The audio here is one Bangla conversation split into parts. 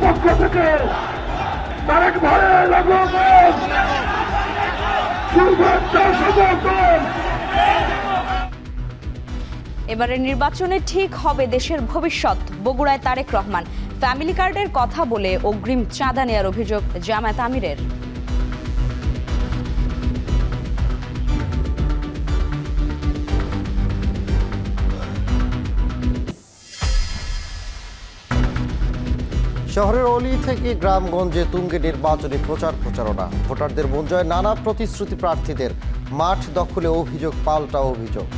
পক্ষ থেকে তারেক ভাইয়ের শুভেচ্ছা সমর্থন। এবারের নির্বাচনে ঠিক হবে দেশের ভবিষ্যৎ, বগুড়ায় তারেক রহমান। ফ্যামিলি কার্ডের কথা বলে অগ্রিম চাঁদা নেওয়ার অভিযোগ জামায়াত আমিরের। শহরের অলি থেকে গ্রামগঞ্জে তুঙ্গে নির্বাচনী প্রচারণা, ভোটারদের মন জয় নানা প্রতিশ্রুতি প্রার্থীদের, মাঠ দখলে অভিযোগ পাল্টা অভিযোগ।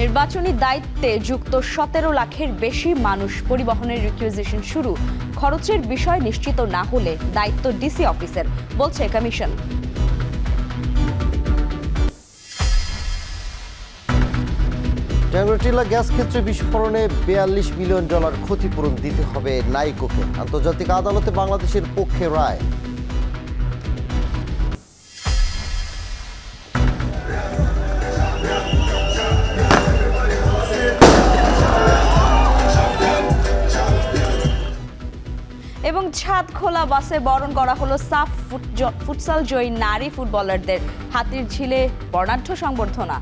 নির্বাচনী দায়িত্বে যুক্ত 17 লাখের বেশি মানুষ, পরিবহনের রিকুইজিশন শুরু। খরচের বিষয় নিশ্চিত না হলে দায়িত্ব ডিসি অফিসের, বলছে কমিশন। ট্যাঙ্গরাটিলা গ্যাস ক্ষেত্রে বিস্ফোরণে $42 মিলিয়ন ক্ষতিপূরণ দিতে হবে নাইকোকে। আন্তর্জাতিক আদালতে বাংলাদেশের পক্ষে রায়। এবং ছাদ খোলা বাসে বরণ করা হলো সাফ ফুটসাল জয়ী নারী ফুটবলারদের। হাতির ঝিলে বর্ণাঢ্য সংবর্ধনা।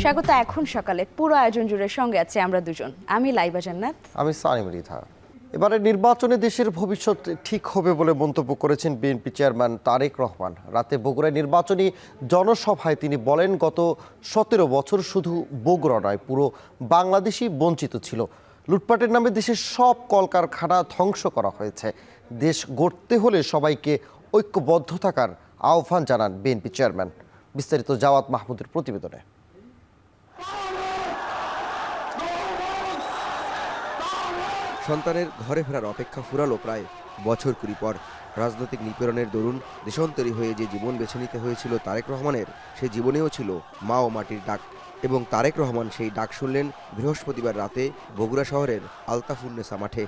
স্বাগত এখন সকালে। পুরো আয়োজন জুড়ে সঙ্গে আছে আমরা দুজন, আমি লাইবা জান্নাত, আমি সানিম রিথা। এবারে নির্বাচনে দেশের ভবিষ্যৎ ঠিক হবে বলে মন্তব্য করেছেন বিএনপি চেয়ারম্যান তারেক রহমান। রাতে বগুড়ায় নির্বাচনী জনসভায় তিনি বলেন, গত 17 বছর শুধু বগুড়া নয়, পুরো বাংলাদেশই বঞ্চিত ছিল। লুটপাটের নামে দেশের সব কলকারখানা ধ্বংস করা হয়েছে। দেশ গড়তে হলে সবাইকে ঐক্যবদ্ধ থাকার আহ্বান জানান বিএনপি চেয়ারম্যান। বিস্তারিত জাওয়াত মাহমুদের প্রতিবেদনে। সন্তানের ঘরে ফেরার অপেক্ষা ফুরালো প্রায় বছর 20 পর। রাজনৈতিক নিপীড়নের দরুন দেশান্তরী হয়ে যে জীবন বেছে নিতে হয়েছিল তারেক রহমানের, সেই জীবনেও ছিল মা ও মাটির ডাক। এবং তারেক রহমান সেই ডাক শুনলেন বৃহস্পতিবার রাতে বগুড়া শহরের আলতাফুন্নেসা মাঠে।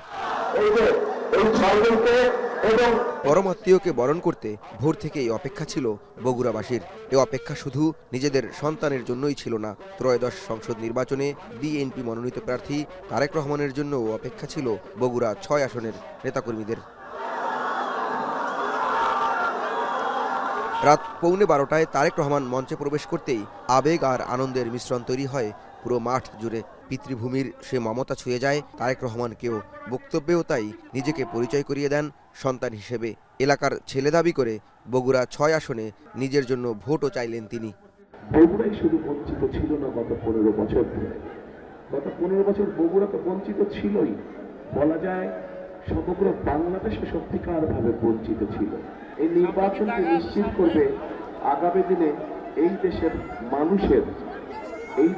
পরমাত্মীয়কে বরণ করতে ভোর থেকেই অপেক্ষা ছিল বগুড়াবাসীর। এ অপেক্ষা শুধু নিজেদের সন্তানের জন্যই ছিল না, ত্রয়োদশ সংসদ নির্বাচনে বিএনপি মনোনীত প্রার্থী তারেক রহমানের জন্যও অপেক্ষা ছিল বগুড়া 6 আসনের নেতাকর্মীদের। রাত 11:15টায় তারেক রহমান মঞ্চে প্রবেশ করতেই আবেগ আর আনন্দের মিশ্রণ তৈরি হয় পুরো মাঠ জুড়ে। পিতৃভূমির সে মমতা ছুঁয়ে যায় তারেক রহমানকেও। বক্তব্যেও তাই নিজেকে পরিচয় করিয়ে দেন সন্তান হিসেবে। এলাকার ছেলে দাবি করে বগুড়া 6 আসনে নিজের জন্য ভোটও চাইলেন তিনি। বগুড়াই শুধু বঞ্চিত ছিল না গত 15 বছর ধরে। গত 15 বছর বগুড়া তো বঞ্চিত ছিলই, বলা যায় সমগ্র বাংলাদেশে সত্যিকার ভাবে বঞ্চিত ছিল। এই নির্বাচনকে নিশ্চিত করবে আগামী দিনে এই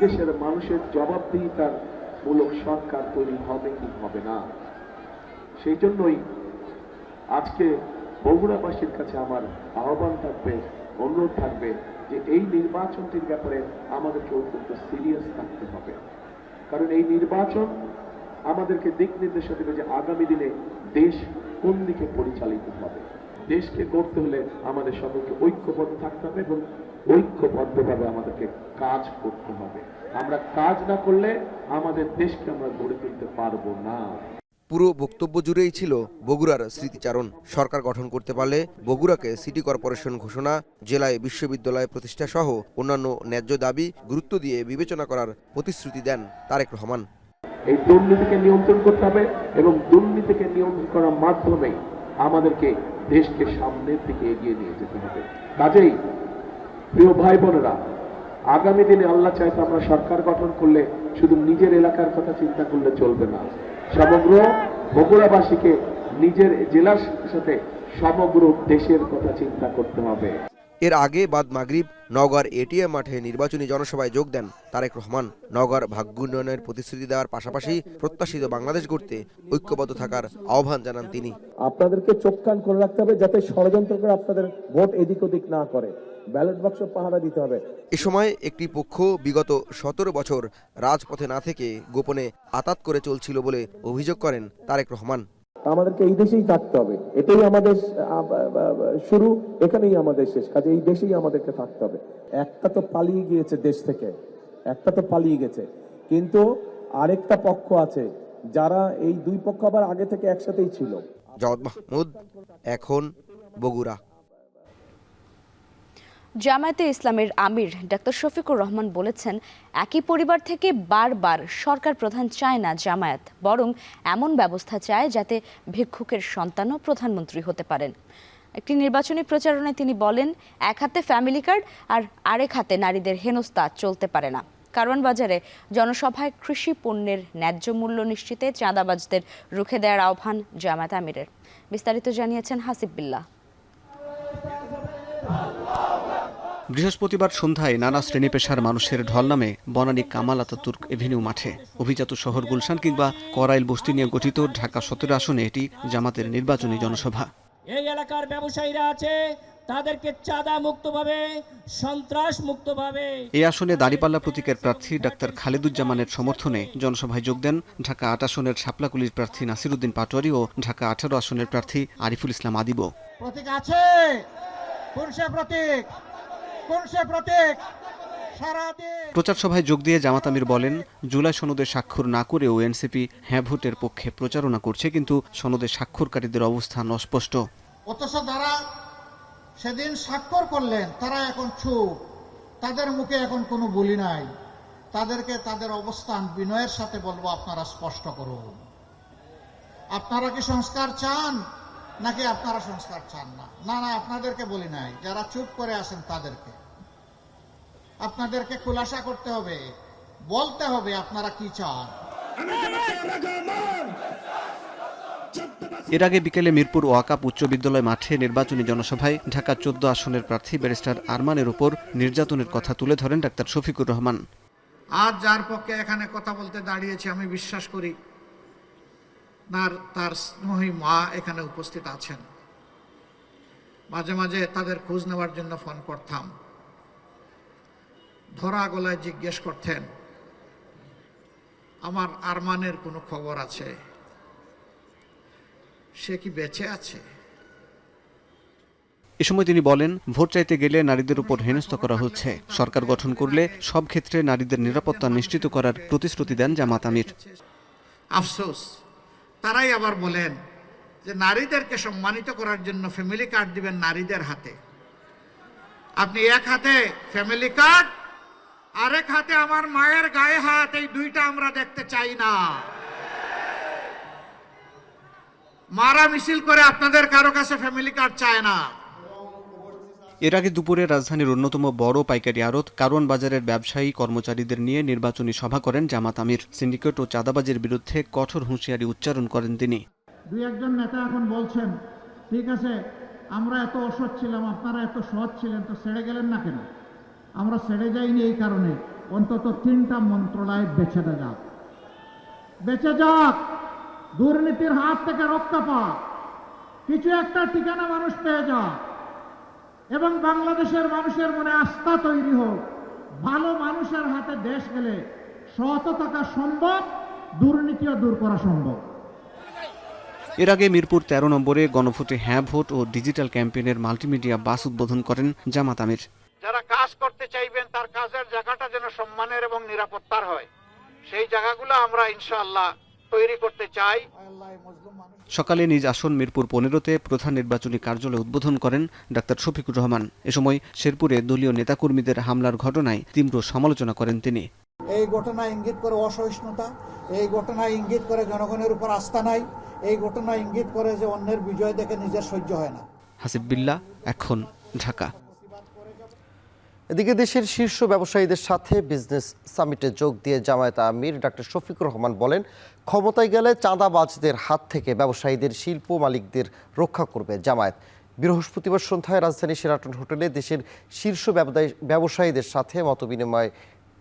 দেশের মানুষের জবাবদিহিতার মূলক সরকার তৈরি হবে কি হবে না। সেই জন্যই আজকে বগুড়াবাসীর কাছে আমার আহ্বান থাকবে, অনুরোধ থাকবে যে এই নির্বাচনটির ব্যাপারে আমাদেরকে অত্যন্ত সিরিয়াস থাকতে হবে। কারণ এই নির্বাচন আমাদেরকে দিক নির্দেশনা দেবে যে আগামী দিনে দেশ কোন দিকে পরিচালিত হবে। দেশকে গড়তে হলে আমাদের সকলকে ঐক্যবদ্ধ থাকতে হবে এবং ঐক্যবদ্ধভাবে আমাদেরকে কাজ করতে হবে। আমরা কাজ না করলে আমাদের দেশকে আমরা গড়ে তুলতে পারবো না। পুরো বক্তব্য জুড়েই ছিল বগুড়ার স্মৃতিচারণ। সরকার গঠন করতে পারলে বগুড়াকে সিটি কর্পোরেশন ঘোষণা, জেলায় বিশ্ববিদ্যালয় প্রতিষ্ঠা সহ অন্যান্য ন্যায্য দাবি গুরুত্ব দিয়ে বিবেচনা করার প্রতিশ্রুতি দেন তারেক রহমান। এই দুর্নীতিকে নিয়ন্ত্রণ করতে হবে এবং দুর্নীতিকে নিয়ন্ত্রণ করার মাধ্যমে আমাদেরকে দেশকে সামনের দিকে এগিয়ে নিয়ে যেতে হবে। কাজেই প্রিয় ভাই বোনেরা, আগামী দিনে আল্লাহ চাইতে আমরা সরকার গঠন করলে শুধু নিজের এলাকার কথা চিন্তা করলে চলবে না। সমগ্র বগুড়াবাসীকে নিজের জেলার সাথে সমগ্র দেশের কথা চিন্তা করতে হবে। এর আগে বাদ মাগরিব নওগাঁর এটিএম মাঠে নির্বাচনী জনসভায় যোগ দেন তারেক রহমান। নওগাঁর ভাগ্য উন্নয়নের প্রতিশ্রুতি দেওয়ার পাশাপাশি প্রত্যাশিত বাংলাদেশ গড়তে ঐক্যবদ্ধ থাকার আহ্বান জানান তিনি। আপনাদেরকে চোখ কান করে রাখতে হবে যাতে ষড়যন্ত্র করে আপনাদের ভোট এদিক ওদিক না করে, ব্যালট বাক্স পাহারা দিতে হবে। এ সময় একটি পক্ষ বিগত 17 বছর রাজপথে না থেকে গোপনে আতাত করে চলছিল বলে অভিযোগ করেন তারেক রহমান। আমাদেরকে এই দেশেই থাকতে হবে, এটাই আমাদের শুরু, এখানেই আমাদের শেষ, কাজে এই দেশেই আমাদেরকে থাকতে হবে। একটা তো পালিয়ে গিয়েছে দেশ থেকে, একটা তো পালিয়ে গেছে, কিন্তু আরেকটা পক্ষ আছে যারা এই দুই পক্ষ আবার আগে থেকে একসাথেই ছিল। জাওয়াদ মাহমুদ, এখন বগুড়া। জামায়াতে ইসলামের আমির ডাক্তার শফিকুর রহমান বলেছেন, একই পরিবার থেকে বারবার সরকার প্রধান চায় না জামায়াত, বরং এমন ব্যবস্থা চায় যাতে ভিক্ষুকের সন্তানও প্রধানমন্ত্রী হতে পারেন। একটি নির্বাচনী প্রচারণায় তিনি বলেন, এক হাতে ফ্যামিলি কার্ড আর আরেক হাতে নারীদের হেনস্থা চলতে পারে না। কারওয়ান বাজারে জনসভায় কৃষি পণ্যের ন্যায্য মূল্য নিশ্চিতে চাঁদাবাজদের রুখে দেওয়ার আহ্বান জামায়াত আমিরের। বিস্তারিত জানিয়েছেন হাসিব বিল্লাহ। বৃহস্পতিবার সন্ধ্যায় নানা শ্রেণী পেশার মানুষের ঢল নামে বনানী কামাল আতাতুর্ক এভিনিউ মাঠে। অভিজাত শহর গুলশান কিংবা করাইল বস্তি নিয়ে গঠিত ঢাকা 17 আসনে এটি জামাতের নির্বাচনী জনসভা। এই এলাকার ব্যবসায়ীরা আছে, তাদেরকে চাঁদা মুক্তভাবে, সন্ত্রাস মুক্তভাবে। এই আসনে দাঁড়িপাল্লা প্রতীকের প্রার্থী ডাক্তার খালেদুজ্জামানের সমর্থনে জনসভায় যোগ দেন ঢাকা 8 আসনের শাপলাকুলির প্রার্থী নাসিরউদ্দিন পাটোয়ারি ও ঢাকা 18 আসনের প্রার্থী আরিফুল ইসলাম আদিব। প্রতীক আছে, কোন সে প্রতীক, কোন সে প্রতীক? প্রচার সভায় যোগ দিয়ে জামাত আমির বলেন, জুলাই সনদে স্বাক্ষর না করেও এনসিপি হ্যাঁ ভোটের পক্ষে প্রচারণা করছে, কিন্তু সনদে স্বাক্ষরকারীদের অবস্থান অস্পষ্ট। অথচ যারা সেদিন স্বাক্ষর করলেন তারা এখন চুপ, তাদের মুখে এখন কোনো বলি নাই। তাদেরকে তাদের অবস্থান বিনয়ের সাথে বলবো, আপনারা স্পষ্ট করুন, আপনারা কি সংস্কার চান নাকি আপনারা সংস্কার চান না? না না, আপনাদেরকে বলি নাই, যারা চুপ করে আছেন তাদেরকে আপনাদেরকে খুলাসা করতে হবে, বলতে হবে আপনারা কি চান। এর আগে বিকেলে মিরপুর ওয়াকাপ উচ্চ বিদ্যালয় মাঠে নির্বাচনী জনসভায় ঢাকা 14 আসনের প্রার্থী ব্যারিস্টার আরমানের উপর নির্যাতনের কথা তুলে ধরেন ডাক্তার শফিকুর রহমান। আজ যার পক্ষে এখানে কথা বলতে দাঁড়িয়েছি, আমি বিশ্বাস করি তার স্নেহী মা এখানে উপস্থিত আছেন। মাঝে মাঝে তাদের খোঁজ নেওয়ার জন্য ফোন করতাম, ধরা গলায় জিজ্ঞেস করতেন, আমার আরমানের কোনো খবর আছে, সে কি বেঁচে আছে? এ সময় তিনি বলেন, ভোট চাইতে গেলে নারীদের উপর হেনস্থা করা হচ্ছে। সরকার গঠন করলে সব ক্ষেত্রে নারীদের নিরাপত্তা নিশ্চিত করার প্রতিশ্রুতি দেন জামাত আমির। আফসোস, তারাই আবার বলেন যে নারীদেরকে সম্মানিত করার জন্য ফ্যামিলি কার্ড দিবেন নারীদের হাতে। আপনি এক হাতে ফ্যামিলি কার্ড, আরেক হাতে আমার মায়ের গায়ে হাত, এই দুইটা আমরা দেখতে চাই না। মারা মিছিল করে আপনাদের কারো কাছে ফ্যামিলি কার্ড চায় না। এর আগে দুপুরে রাজধানীর অন্যতম বড় পাইকারি আড়ত কারওয়ান বাজারের ব্যবসায়ী কর্মচারীদের নিয়ে নির্বাচনী সভা করেন জামাত আমির। সিন্ডিকেট ও চাঁদাবাজির বিরুদ্ধে কঠোর হুঁশিয়ারি উচ্চারণ করেন তিনি। দুই একজন নেতা এখন বলছেন, ঠিক আছে, আমরা এত অসৎ ছিলাম, আপনারা এত সৎ ছিলেন, তো ছেড়ে গেলেন না কেন? আমরা ছেড়ে যাইনি এই কারণে, অন্তত 3টা মন্ত্রণালয় বেঁচে যাক, বেঁচে যাক, দুর্নীতির হাত থেকে রক্ষা পাক, কিছু একটা ঠিকানা মানুষ পেয়ে যাক, এবং বাংলাদেশের মানুষের মনে আস্থা তৈরি হোক। ভালো মানুষের হাতে দেশ গেলে সৎ থাকা সম্ভব, দুর্নীতিও দূর করা সম্ভব। এর আগে মিরপুর 13 নম্বরে গণভোটে হ্যাঁ ভোট ও ডিজিটাল ক্যাম্পেইনের মাল্টিমিডিয়া বাস উদ্বোধন করেন জামাত আমির। যারা কাজ করতে চাইবেন তার কাজের জায়গাটা যেন সম্মানের এবং নিরাপত্তার হয়, সেই জায়গাগুলো আমরা ইনশাআল্লাহ তৈরি করতে চাই। সকালে নিজ আসন মিরপুর 15-তে প্রধান নির্বাচনী কার্যালয় উদ্বোধন করেন ডাক্তার শফিকুর রহমান। এ সময় শেরপুরে দলীয় নেতাকর্মীদের হামলার ঘটনায় তীব্র সমালোচনা করেন তিনি। এই ঘটনা ইঙ্গিত করে অসহিষ্ণুতা, এই ঘটনা ইঙ্গিত করে জনগণের উপর আস্থা নাই, এই ঘটনা ইঙ্গিত করে যে অন্যের বিজয় দেখে নিজের সহ্য হয় না। হাসিব বিল্লাহ, এখন ঢাকা। এদিকে দেশের শীর্ষ ব্যবসায়ীদের সাথে বিজনেস সামিটে যোগ দিয়ে জামায়াত আমির ডাক্তার শফিকুর রহমান বলেন, ক্ষমতায় গেলে চাঁদাবাজদের হাত থেকে ব্যবসায়ীদের, শিল্প মালিকদের রক্ষা করবে জামায়াত। বৃহস্পতিবার সন্ধ্যায় রাজধানীর শেরাটন হোটেলে দেশের শীর্ষ ব্যবসায়ীদের সাথে মতবিনিময়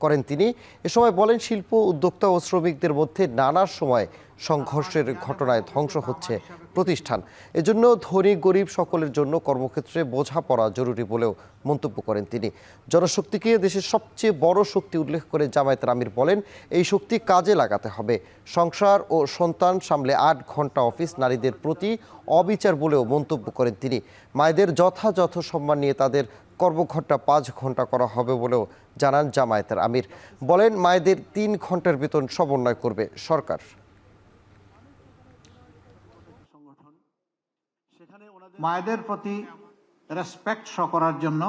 করেন তিনি। এ সময় বলেন, শিল্প উদ্যোক্তা ও শ্রমিকদের মধ্যে নানা সময় সংঘর্ষের ঘটনায় ধ্বংস হচ্ছে প্রতিষ্ঠান। এজন্য ধনী গরিব সকলের জন্য কর্মক্ষেত্রে বোঝাপড়া জরুরি বলেও মন্তব্য করেন তিনি। জনশক্তিকে দেশের সবচেয়ে বড় শক্তি উল্লেখ করে জামায়াতের আমির বলেন, এই শক্তি কাজে লাগাতে হবে। সংসার ও সন্তান সামলে 8 ঘন্টা অফিস নারীদের প্রতি অবিচার বলেও মন্তব্য করেন তিনি। মায়েদের যথাযথ সম্মান নিয়ে তাদের কর্মঘণ্টা 5 ঘন্টা করা হবে বলেও জানান জামায়াতের আমির। বলেন, মায়েদের 3 ঘন্টার বেতন সমন্বয় করবে সরকার। মায়েদের প্রতি রেসপেক্ট শো করার জন্য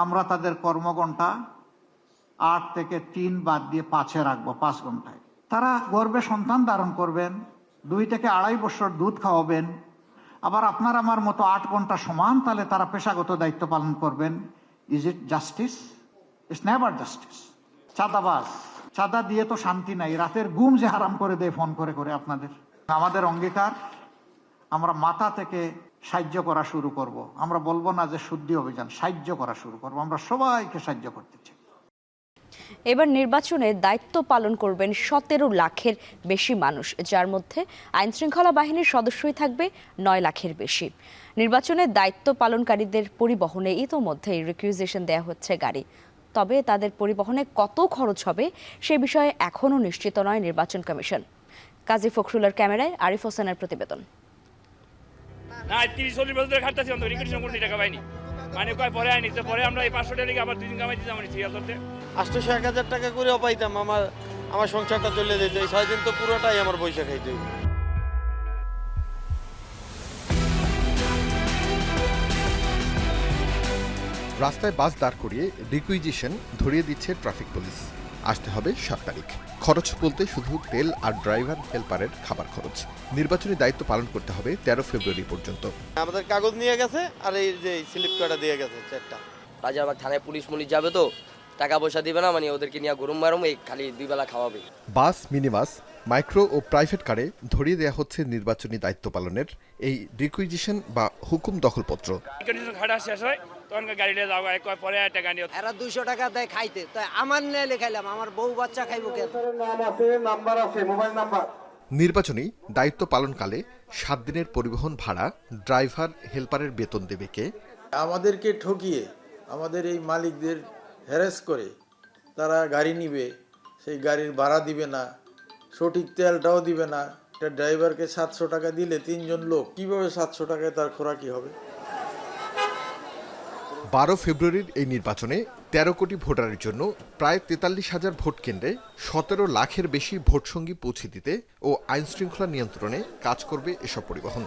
আমরা তাদের কর্মঘণ্টা 8 থেকে 3 বাদ দিয়ে 5-এ রাখবো, 5 ঘন্টায়। তারা গর্ভে সন্তান ধারণ করবেন, 2 থেকে 2.5 বছর দুধ খাওয়াবেন, আবার আপনার আমার মতো 8 ঘন্টা সমান তাহলে তারা পেশাগত দায়িত্ব পালন করবেন। Is it justice? It's never justice. চাঁদাবাজ, চাঁদা দিয়ে তো শান্তি নাই, রাতের ঘুম যে হারাম করে দেয় ফোন করে করে আপনাদের। আমাদের অঙ্গীকার, আমরা মাথা থেকে সাহায্য করা শুরু করব। আমরা বলবো না যে শুদ্ধি অভিযান, সাহায্য করা শুরু করব। আমরা সবাইকে সাহায্য করতে চাই। এবার নির্বাচনে দায়িত্ব পালন করবেন 17 লাখের বেশি মানুষ, যার মধ্যে আইনশৃঙ্খলা বাহিনীর সদস্যই থাকবে 9 লাখের বেশি। নির্বাচনে দায়িত্ব পালনকারীদের পরিবহনে ইতোমধ্যেই রিকুইজিশন দেওয়া হচ্ছে গাড়ি। তবে তাদের পরিবহনে কত খরচ হবে সে বিষয়ে এখনও নিশ্চিত নয় নির্বাচন কমিশন। কাজী ফখরুলের ক্যামেরায় আরিফ হোসেনের প্রতিবেদন। না 30-40 বছর ধরে খাটতেছি, অন্তত রিকুইজিশন করতে টাকা পাইনি। মানে কয় পরে আইনি, তো পরে আমরা এই 500 টাকা আবার 2 দিন কামাই দিতে আমার 800-1000 টাকা করেও পাইতাম, আমার সংসারটা চলে যেত। এই 6 দিন তো পুরোটাই আমার পয়সা খাইতে হইবে। রাস্তায় বাস দাঁড় করিয়ে রিকুইজিশন ধরিয়ে দিচ্ছে ট্রাফিক পুলিশ। আসতে হবে 7 তারিখ। খরচ বলতে শুধু তেল আর ড্রাইভার হেল্পারের খাবার খরচ। নির্বাচনী দায়িত্ব পালন করতে হবে 13 ফেব্রুয়ারি পর্যন্ত। আমাদের কাগজ নিয়ে গেছে আর এই যে স্লিপ কটা দিয়ে গেছে 4টা। রাজারবাগ থানায় পুলিশ যাবে তো টাকা পয়সা দিবে না, মানে ওদেরকে নিয়ে গরম মারম, এই খালি 2 বেলা খাওয়াবে। বাস, মিনিবাস, মাইক্রো ও প্রাইভেট কারে ধরিয়ে দেওয়া হচ্ছে নির্বাচনী দায়িত্ব পালনের এই রিকুইজিশন বা হুকুম দখলপত্র। খাটা শেষ হয় তখন গাড়িতে যাবো, পরে টাকা নিয়ে এরা 200 টাকা দেয় খাইতে, তাই আমার নিয়ে খাইলাম, আমার বউ বাচ্চা খাইবো কেন? নাম্বার আছে, মোবাইল নাম্বার। নির্বাচনী দায়িত্ব পালনকালে 7 দিনের পরিবহন ভাড়া, ড্রাইভার হেল্পারের বেতন দেবে কে? আমাদেরকে ঠকিয়ে আমাদের এই মালিকদের হ্যারাস করে তারা গাড়ি নিবে, সেই গাড়ির ভাড়া দিবে না, সঠিক তেলটাও দিবে না। একটা ড্রাইভারকে 700 টাকা দিলে 3 জন লোক কিভাবে 700 টাকায় তার খোরাকি হবে? 12 ফেব্রুয়ারির এই নির্বাচনে 13 কোটি ভোটারের জন্য প্রায় 43,000 ভোট কেন্দ্রে 17 লাখের বেশি ভোটসঙ্গী পৌঁছে দিতে ও আইনশৃঙ্খলা নিয়ন্ত্রণে কাজ করবে এসব পরিবহন।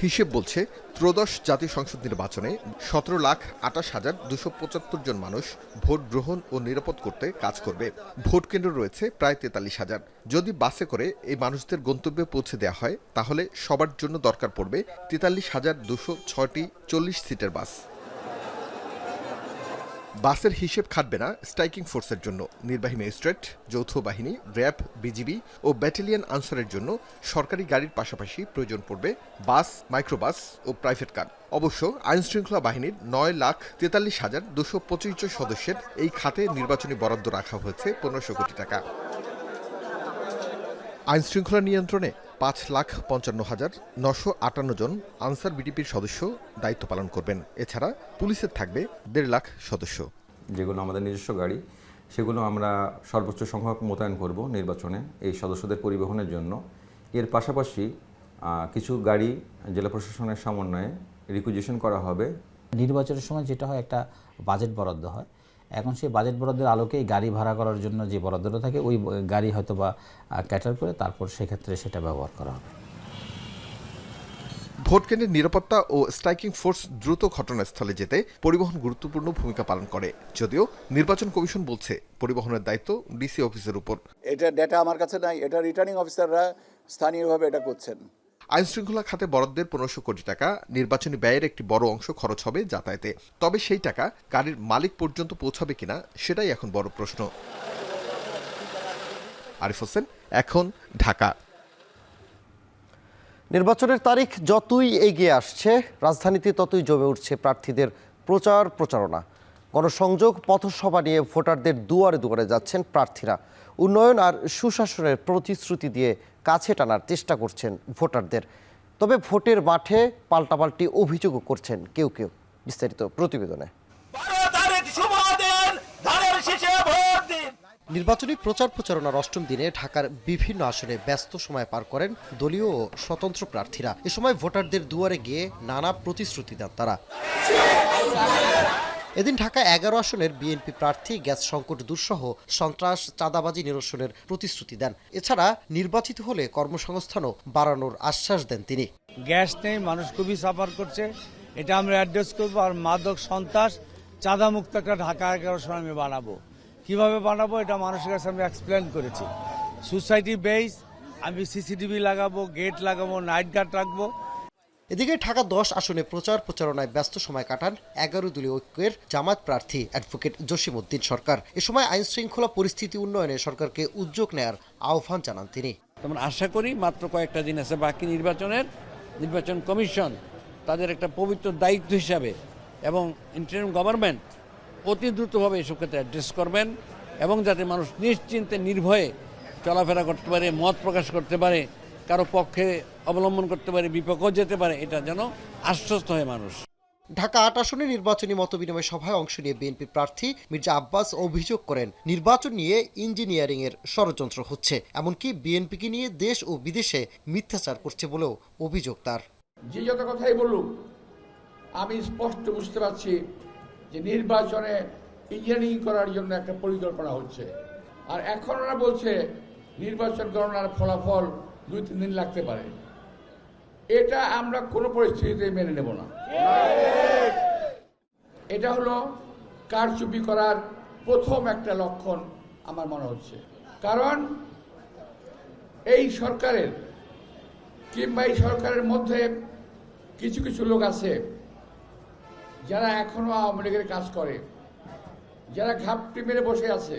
হিসেব বলছে, ত্রয়োদশ জাতীয় সংসদ নির্বাচনে 17,28,275 জন মানুষ ভোট গ্রহণ ও নিরাপদ করতে কাজ করবে। ভোট কেন্দ্র রয়েছে প্রায় 43,000। যদি বাসে করে এই মানুষদের গন্তব্যে পৌঁছে দেওয়া হয়, তাহলে সবার জন্য দরকার পড়বে 43,206টি 40 সিটের বাস। বাসের হিসেব খাটবে না স্ট্রাইকিং ফোর্সের জন্য। নির্বাহী ম্যাজিস্ট্রেট, যৌথ বাহিনী, র্যাব, বিজিবি ও ব্যাটালিয়ন আনসারের জন্য সরকারি গাড়ির পাশাপাশি প্রয়োজন পড়বে বাস, মাইক্রোবাস ও প্রাইভেট কার। অবশ্য আইনশৃঙ্খলা বাহিনীর 9,43,225 জন সদস্যের এই খাতে নির্বাচনী বরাদ্দ রাখা হয়েছে 1500 কোটি টাকা। আইনশৃঙ্খলা নিয়ন্ত্রণে 5,55,958 জন আনসার বিডিপির সদস্য দায়িত্ব পালন করবেন। এছাড়া পুলিশের থাকবে 1.5 লাখ সদস্য। যেগুলো আমাদের নিজস্ব গাড়ি, সেগুলো আমরা সর্বোচ্চ সংখ্যক মোতায়েন করব নির্বাচনে এই সদস্যদের পরিবহনের জন্য। এর পাশাপাশি কিছু গাড়ি জেলা প্রশাসনের সমন্বয়ে রিকুইজিশন করা হবে। নির্বাচনের সময় যেটা হয়, একটা বাজেট বরাদ্দ হয়। এখন সেই বাজেট বরাদ্দের আলোকেই গাড়ি ভাড়া করার জন্য যে বরাদ্দটা থাকে, ওই গাড়ি হয়তো বা ক্যাটার করে তারপর সেক্ষেত্রে সেটা ব্যবহার করা হবে। ভোট কেন্দ্রের নিরাপত্তা ও স্ট্রাইকিং ফোর্স দ্রুত ঘটনাস্থলে যেতে পরিবহন গুরুত্বপূর্ণ ভূমিকা পালন করে। যদিও নির্বাচন কমিশন বলছে, পরিবহনের দায়িত্ব ডিসি অফিসের উপর। এটা ডেটা আমার কাছে নাই, এটা রিটার্নিং অফিসাররা স্থানীয়ভাবে এটা করছেন। আইনশৃঙ্খলা খাতে বরাদ্দের 1500 কোটি টাকা নির্বাচনী ব্যয়ের একটি বড় অংশ খরচ হবে যাতায়াতে। তবে সেই টাকা গাড়ির মালিক পর্যন্ত পৌঁছাবে কিনা, সেটাই এখন বড় প্রশ্ন। আরিফ হোসেন, এখন, ঢাকা। নির্বাচনের তারিখ যতই এগিয়ে আসছে, রাজধানীতে ততই জমে উঠছে প্রার্থীদের প্রচারণা। গণসংযোগ, পথসভা নিয়ে ভোটারদের দুয়ারে দুয়ারে যাচ্ছেন প্রার্থীরা। উন্নয়ন আর সুশাসনের প্রতিশ্রুতি দিয়ে কাছে টানার চেষ্টা করছেন ভোটারদের। তবে ভোটের মাঠে পাল্টাপাল্টি অভিযোগও করছেন কেউ কেউ। বিস্তারিত প্রতিবেদনে। নির্বাচনী প্রচারণার অষ্টম দিনে ঢাকার বিভিন্ন আসনে ব্যস্ত সময় পার করেন দলীয় ও স্বতন্ত্র প্রার্থীরা। এ সময় ভোটারদের দুয়ারে গিয়ে নানা প্রতিশ্রুতি দেন তারা। এদিন ঢাকা 11 আসনের বিএনপি প্রার্থী গ্যাস সংকট দূরসহ সন্ত্রাস, চাঁদাবাজি নিরসনের প্রতিশ্রুতি দেন। এছাড়া নির্বাচিত হলে কর্মসংস্থানও বাড়ানোর আশ্বাস দেন তিনি। গ্যাস নেই, মানুষ খুবই সাফার করছে, এটা আমরা অ্যাড্রেস করবো। আর মাদক, সন্ত্রাস, চাঁদা মুক্ত একটা ঢাকা 11 আসন আমি বানাবো। কিভাবে বানাবো এটা মানুষের কাছে আমি এক্সপ্লেন করেছি। সোসাইটি বেস, আমি সিসিটিভি লাগাবো, গেট লাগাবো, নাইট গার্ড রাখবো। এদিকে ঢাকা 10 আসনে প্রচারণায় ব্যস্ত সময় কাটান 11 দলীয় ঐক্যের জামায়াত প্রার্থী অ্যাডভোকেট জসিমউদ্দিন সরকার। এ সময় আইন শৃঙ্খলা পরিস্থিতি উন্নয়নে সরকারকে উদ্যোগ নেয়ার আহ্বান জানান তিনি। আমরা আশা করি মাত্র কয়েকটা দিন আছে বাকি নির্বাচন কমিশন তাদের একটা পবিত্র দায়িত্ব হিসাবে এবং ইন্টারিম গভর্নমেন্ট অতি দ্রুতভাবে এসব ক্ষেত্রে অ্যাড্রেস করবেন এবং যাতে মানুষ নিশ্চিন্তে নির্ভয়ে চলাফেরা করতে পারে, মত প্রকাশ করতে পারে, কারো পক্ষে অবলম্বন করতে পারে, বিপক্ষেও যেতে পারে, এটা যেন আশ্বস্ত হয় মানুষ। ঢাকা 8 আসনে নির্বাচনী মতবিনিময় সভায় অংশ নিয়ে বিএনপি প্রার্থী মির্জা আব্বাস অভিযোগ করেন নির্বাচন নিয়ে ইঞ্জিনিয়ারিং এর ষড়যন্ত্র হচ্ছে, এমনকি বিএনপিকে নিয়ে দেশ ও বিদেশে মিথ্যাচার করছে বলেও অভিযোগ তার। যে যত কথাই বলুক, আমি স্পষ্ট বুঝতে পারছি যে নির্বাচনে ইঞ্জিনিয়ারিং করার জন্য একটা পরিকল্পনা হচ্ছে। আর এখন ওরা বলছে নির্বাচন গণনার ফলাফল 2-3 দিন লাগতে পারে। এটা আমরা কোনো পরিস্থিতিতে মেনে নেব না। এটা হলো কারচুপি করার প্রথম একটা লক্ষণ আমার মনে হচ্ছে। কারণ এই সরকারের কিংবা এই সরকারের মধ্যে কিছু কিছু লোক আছে যারা এখনো আওয়ামী লীগের কাজ করে, যারা ঘাপটি মেরে বসে আছে।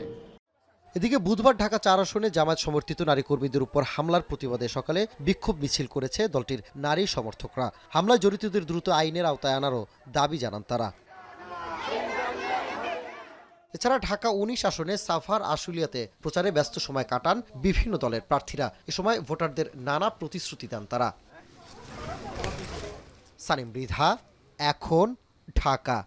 এদিকে বুধবার ঢাকা 4 আসনে জামায়াত সমর্থিত নারী কর্মীদের উপর হামলার প্রতিবাদে সকালে বিক্ষোভ মিছিল করেছে দলটির নারী সমর্থকরা। হামলায় জড়িতদের দ্রুত আইনের আওতায় আনারও দাবি জানান তারা। এছাড়া ঢাকা 19 আসনে সাফার, আশুলিয়াতে প্রচারে ব্যস্ত সময় কাটান বিভিন্ন দলের প্রার্থীরা। এ সময় ভোটারদের নানা প্রতিশ্রুতি দেন তারা। সানিম মৃধা, এখন, ঢাকা।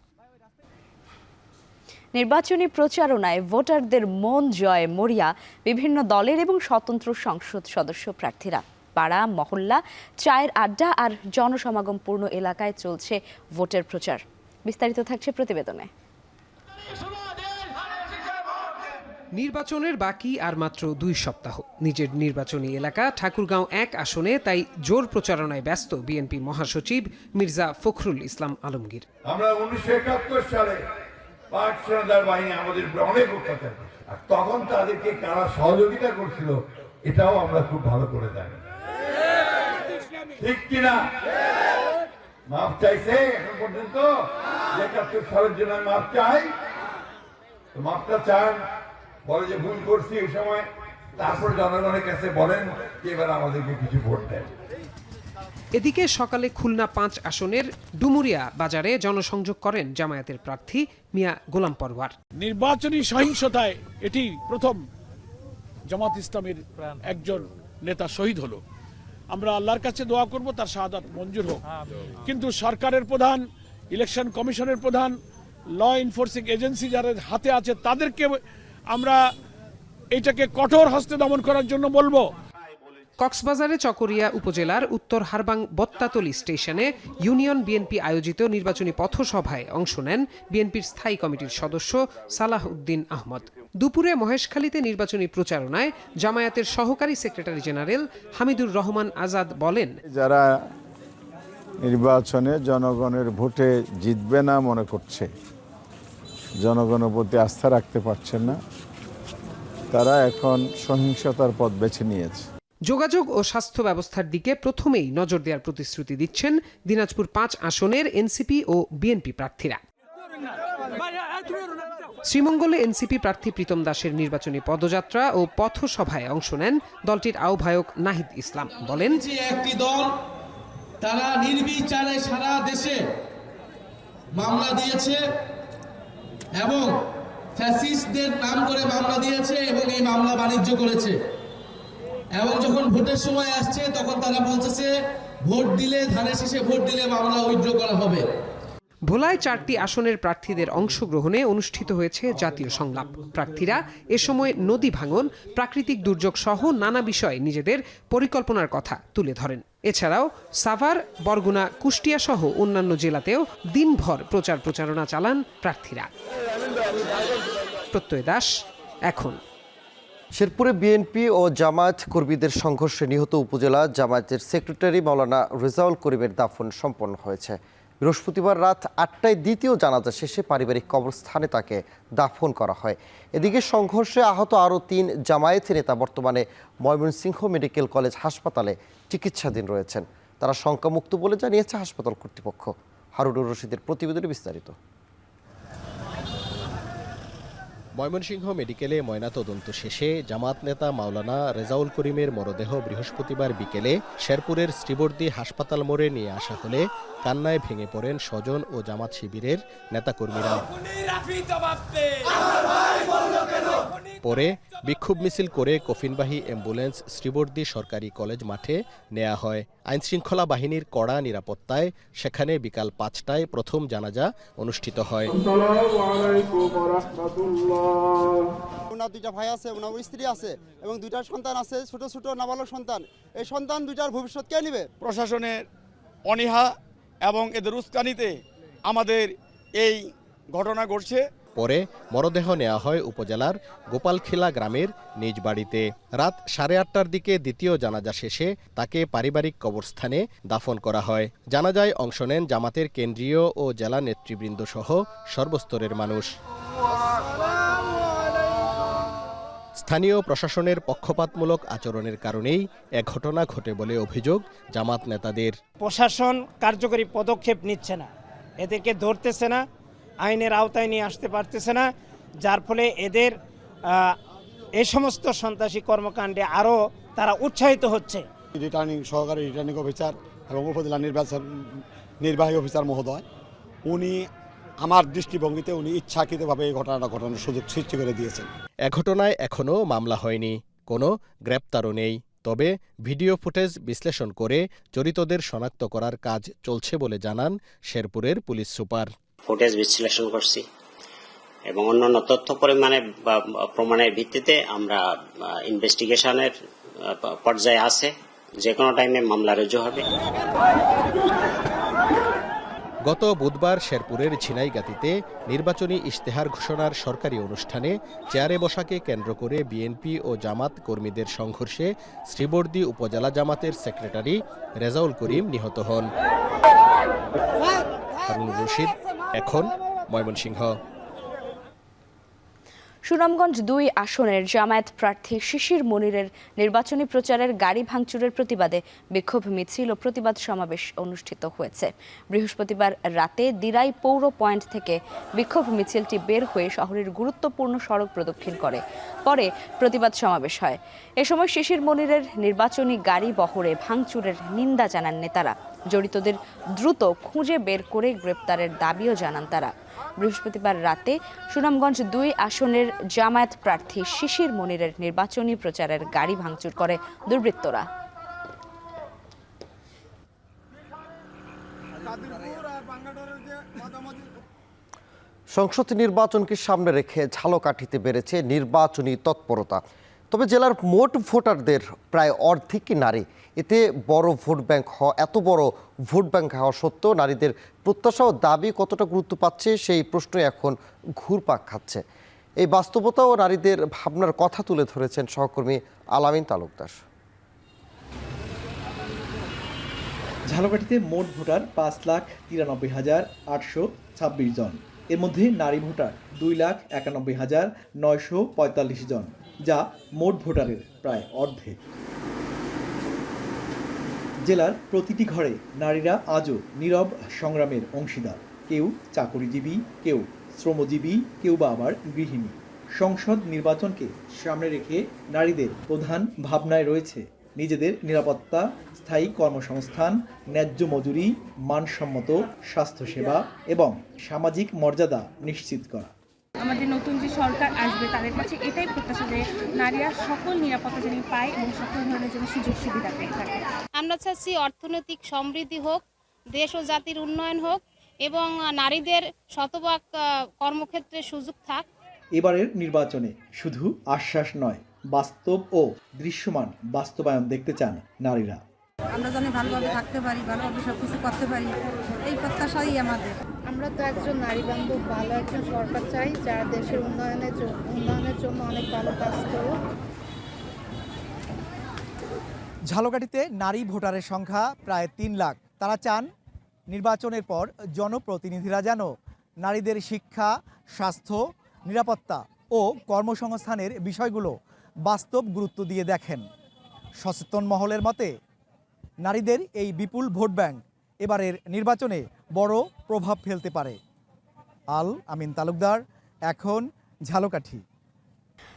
নির্বাচনী প্রচারণায় ভোটারদের মন জয় মরিয়া বিভিন্ন দলের এবং স্বতন্ত্র সংসদ সদস্য প্রার্থীরা। পাড়া, মহল্লা, চায়ের আড্ডা আর জনসমাগমপূর্ণ এলাকায় চলছে ভোটের প্রচার। বিস্তারিত থাকছে প্রতিবেদনে। নির্বাচনের বাকি আর মাত্র 2 সপ্তাহ। নিজের নির্বাচনী এলাকা ঠাকুরগাঁও 1 আসনে তাই জোর প্রচারণায় ব্যস্ত বিএনপি মহাসচিব মির্জা ফখরুল ইসলাম আলমগীর। আমরা 1971 সালে পাক সেনাদার বাহিনী আমাদের অনেক অত্যাচার করছে, আর তখন তাদেরকে কারা সহযোগিতা করছিল এটাও আমরা খুব ভালো করে জানি, ঠিক কিনা? মাপ চাইছে এখন পর্যন্ত 71 সালের জন্য মাপ চাই, তো মাপটা চান, বলে যে ভুল করছি এই সময়, তারপর জনগণের কাছে বলেন এবার আমাদেরকে কিছু ভোট দেন। এদিকে সকালে খুলনা 5 আসনের ডুমুরিয়া বাজারে জনসংযোগ করেন জামায়াতের প্রার্থী মিয়া গোলাম পরওয়ার। নির্বাচনী সহিংসতায় এটি প্রথম জামাত ইসলামের একজন নেতা শহীদ হলো। আমরা আল্লাহর কাছে দোয়া করব তার শাহাদাত মঞ্জুর হোক। কিন্তু সরকারের প্রধান, ইলেকশন কমিশনের প্রধান, ল এনফোর্সিং এজেন্সি যারা হাতে আছে তাদেরকে আমরা এটাকে কঠোর হস্তে দমন করার জন্য বলবো। কক্সবাজারে চকরিয়া উপজেলার উত্তর হারবাং বত্তাতলি স্টেশনে ইউনিয়ন বিএনপি আয়োজিত নির্বাচনী পথসভায় অংশ নেন বিএনপির স্থায়ী কমিটির সদস্য সালাহ উদ্দিন আহমদ। দুপুরে মহেশখালীতে নির্বাচনী প্রচারণায় জামায়াতের সহকারী সেক্রেটারি জেনারেল হামিদুর রহমান আজাদ বলেন, যারা নির্বাচনে জনগণের ভোটে জিতবে না মনে করছে, জনগণের প্রতি আস্থা রাখতে পারছেন না, তারা এখন সহিংসতার পথ বেছে নিয়েছে। যোগাযোগ ও স্বাস্থ্য ব্যবস্থার দিকে প্রথমেই নজর দেওয়ার প্রতিশ্রুতি দিচ্ছেন দিনাজপুর 5 আসনের এনসিপি ও বিএনপি প্রার্থীরা। শ্রীমঙ্গলে এনসিপি প্রার্থী প্রীতম দাসের নির্বাচনী পদযাত্রা ও পথসভায় অংশ নেন দলটির আহ্বায়ক নাহিদ ইসলাম। বলেন, একটি দল তারা নির্বিচারে সারা দেশে মামলা দিয়েছে এবং ফ্যাসিস্টদের নাম করে মামলা দিয়েছে এবং এই মামলা বাণিজ্য করেছে। এবং যখন ভোটের সময় আসছে তখন তারা বলতেছে ভোট দিলে ধানের শেষে ভোট দিলে মামলা উইথড্র করা হবে। ভোলায় 4টি আসনের প্রার্থীদের অংশগ্রহণে অনুষ্ঠিত হয়েছে জাতীয় সংলাপ। প্রার্থীরা এ সময় নদী ভাঙন, প্রাকৃতিক দুর্যোগ সহ নানা বিষয়ে নিজেদের পরিকল্পনার কথা তুলে ধরেন। এছাড়াও সাভার, বরগুনা, কুষ্টিয়া সহ অন্যান্য জেলাতেও দিনভর প্রচারণা চালান প্রার্থীরা। প্রত্যয় দাস, এখন। শেরপুরে বিএনপি ও জামায়াত কর্মীদের সংঘর্ষে নিহত উপজেলা জামায়াতের সেক্রেটারি মাওলানা রেজাউল করিমের দাফন সম্পন্ন হয়েছে। বৃহস্পতিবার রাত 8টায় দ্বিতীয় জানাজা শেষে পারিবারিক কবরস্থানে তাকে দাফন করা হয়। এদিকে সংঘর্ষে আহত আরও 3 জামায়াতি নেতা বর্তমানে ময়মনসিংহ মেডিকেল কলেজ হাসপাতালে চিকিৎসাধীন রয়েছেন। তারা শঙ্কামুক্ত বলে জানিয়েছে হাসপাতাল কর্তৃপক্ষ। হারুনুর রশিদের প্রতিবেদনে বিস্তারিত। ময়মনসিংহ মেডিকেলে ময়নাতদন্ত শেষে জামাত নেতা মাওলানা রেজাউল করিমের মরদেহ বৃহস্পতিবার বিকেলে শেরপুরের শ্রীবর্দী হাসপাতাল মোড়ে নিয়ে আসা হলে কান্নায় ভেঙে পড়েন স্বজন ও জামাত শিবিরের নেতাকর্মীরা। পরে বিক্ষোভ মিছিল করে কফিনবাহী অ্যাম্বুলেন্স শ্রীবর্দী সরকারি কলেজ মাঠে নেওয়া হয়। আইনশৃঙ্খলা বাহিনীর কড়া নিরাপত্তায় সেখানে বিকাল 5টায় প্রথম জানাজা অনুষ্ঠিত হয়। ওনার 2টা ভাই আছে, ওনার স্ত্রী আছে এবং 2টা সন্তান আছে, ছোট ছোট নাবালক সন্তান। এই সন্তান 2টার ভবিষ্যৎ কে নেবে? প্রশাসনের অনীহা এবং এদের উস্কানিতে আমাদের এই ঘটনা ঘটছে। পরে মরদেহ নেওয়া হয় উপজেলার গোপালখিলা গ্রামের নিজ বাড়িতে। রাত 8:30টার দিকে দ্বিতীয় জানাজা শেষে তাকে পারিবারিক কবরস্থানে দাফন করা হয়। জানাজায় অংশ নেন জামাতের কেন্দ্রীয় ও জেলা নেতৃবৃন্দ সহ সর্বস্তরের মানুষ। স্থানীয় প্রশাসনের পক্ষপাতমূলক আচরণের কারণেই এ ঘটনা ঘটে বলে অভিযোগ জামাত নেতাদের। প্রশাসন কার্যকরী পদক্ষেপ নিচ্ছে না, এদেরকে ধরতেছে না, আইনের আওতায় নিয়ে আসতে পারতেছে না, যার ফলে এদের এই সমস্ত সন্ত্রাসী কর্মকাণ্ডে আরও তারা উৎসাহিত হচ্ছে। সহকারী রিটার্নিং অফিসার এবং উপজেলা নির্বাহী অফিসার মহোদয়, উনি আমার দৃষ্টিভঙ্গিতে উনি ইচ্ছাকৃতভাবে এই ঘটনাটা ঘটানোর সুযোগ সৃষ্টি করে দিয়েছেন। এ ঘটনায় এখনও মামলা হয়নি, কোনো গ্রেপ্তারও নেই। তবে ভিডিও ফুটেজ বিশ্লেষণ করে জড়িতদের শনাক্ত করার কাজ চলছে বলে জানান শেরপুরের পুলিশ সুপার। ফুটেজ বিশ্লেষণ করছি এবং অন্যান্য তথ্য প্রমাণের ভিত্তিতে আমরা ইনভেস্টিগেশনের পর্যায়ে আছে, যে কোনো টাইমে মামলা রুজু হবে। গত বুধবার শেরপুরের ঝিনাইগাতিতে নির্বাচনী ইশতেহার ঘোষণার সরকারি অনুষ্ঠানে চেয়ারে বসাকে কেন্দ্র করে বিএনপি ও জামাত কর্মীদের সংঘর্ষে শ্রীবর্দী উপজেলা জামাতের সেক্রেটারি রেজাউল করিম নিহত হন। হারুনুর রশিদ, এখন, ময়মনসিংহ। সুনামগঞ্জ 2 আসনের জামায়াত প্রার্থী শিশির মনিরের নির্বাচনী প্রচারের গাড়ি ভাঙচুরের প্রতিবাদে বিক্ষোভ মিছিল ও প্রতিবাদ সমাবেশ অনুষ্ঠিত হয়েছে। বৃহস্পতিবার রাতে দিরাই পৌর পয়েন্ট থেকে বিক্ষোভ মিছিলটি বের হয়ে শহরের গুরুত্বপূর্ণ সড়ক প্রদক্ষিণ করে। পরে প্রতিবাদ সমাবেশ হয়। এ সময় শিশির মনিরের নির্বাচনী গাড়ি বহরে ভাঙচুরের নিন্দা জানান নেতারা। জড়িতদের দ্রুত খুঁজে বের করে গ্রেপ্তারের দাবিও জানান তারা। বৃহস্পতিবার রাতে সুনামগঞ্জ 2 আসনের জামায়াত প্রার্থী শিশির মনিরের নির্বাচনী প্রচারের গাড়ি ভাঙচুর করে দুর্বৃত্তরা। সংসদ নির্বাচনকে সামনে রেখে ঝালকাঠিতে বেড়েছে নির্বাচনী তৎপরতা। তবে জেলার মোট ভোটারদের প্রায় অর্ধেকই নারী। এতে এত বড় ভোট ব্যাংক হওয়া সত্ত্বেও নারীদের প্রত্যাশা ও দাবি কতটা গুরুত্ব পাচ্ছে সেই প্রশ্নই এখন ঘুরপাক খাচ্ছে। এই বাস্তবতা ও নারীদের ভাবনার কথা তুলে ধরেছেন সহকর্মী আলামিন তালুকদার। ঝালকাঠিতে মোট ভোটার 5,93,826 জন। এর মধ্যে নারী ভোটার 2,91,945 জন, যা মোট ভোটারের প্রায় অর্ধেক। জেলার প্রতিটি ঘরে নারীরা আজও নীরব সংগ্রামের অংশীদার। কেউ চাকরিজীবী, কেউ শ্রমজীবী, কেউ বা আবার গৃহিণী। সংসদ নির্বাচনকে সামনে রেখে নারীদের প্রধান ভাবনায় রয়েছে নিজেদের নিরাপত্তা, স্থায়ী কর্মসংস্থান, ন্যায্য মজুরি, মানসম্মত স্বাস্থ্যসেবা এবং সামাজিক মর্যাদা নিশ্চিত করা। আমাদের নতুন যে সরকার আসবে তাদের কাছে এটাই প্রত্যাশা যে নারীরা সকল নিরাপত্তা যেন পায় এবং সকল ধরনের জন্য সুযোগ সুবিধা পেয়ে থাকে। আমরা চাচ্ছি অর্থনৈতিক সমৃদ্ধি হোক, দেশ ও জাতির উন্নয়ন হোক এবং নারীদের শতভাগ কর্মক্ষেত্রে সুযোগ থাক। এবারের নির্বাচনে শুধু আশ্বাস নয়, বাস্তব ও দৃশ্যমান বাস্তবায়ন দেখতে চান নারীরা। আমরা যেন ভালোভাবে থাকতে পারি, ভালোভাবে সব কিছু করতে পারি, এই প্রত্যাশাই আমাদের। আমরা তো একজন নারী বান্ধব ভালো একজন সরকার চাই, যারা দেশের উন্নয়নের জন্য অনেক ভালো কাজ করুক। ঝালকাঠিতে নারী ভোটারের সংখ্যা প্রায় 3 লাখ। তারা চান নির্বাচনের পর জনপ্রতিনিধিরা যেন নারীদের শিক্ষা, স্বাস্থ্য, নিরাপত্তা ও কর্মসংস্থানের বিষয়গুলো বাস্তব গুরুত্ব দিয়ে দেখেন। সচেতন মহলের মতে নারীদের এই বিপুল ভোট ব্যাংক এবারের নির্বাচনে বড় প্রভাব ফেলতে পারে। আল আমিন তালুকদার, এখন ঝালকাঠি।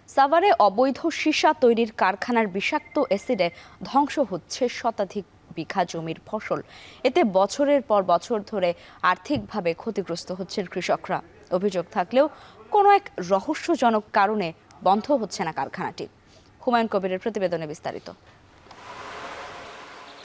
সাভারে অবৈধ সীসা তৈরির কারখানার বিষাক্ত অ্যাসিডে ধ্বংস হচ্ছে শতাধিক বিঘা জমির ফসল। এতে বছরের পর বছর ধরে আর্থিকভাবে ক্ষতিগ্রস্ত হচ্ছেন কৃষকরা। অভিযোগ থাকলেও কোনো এক রহস্যজনক কারণে বন্ধ হচ্ছে না কারখানাটি। হুমায়ুন কবিরের প্রতিবেদনে বিস্তারিত।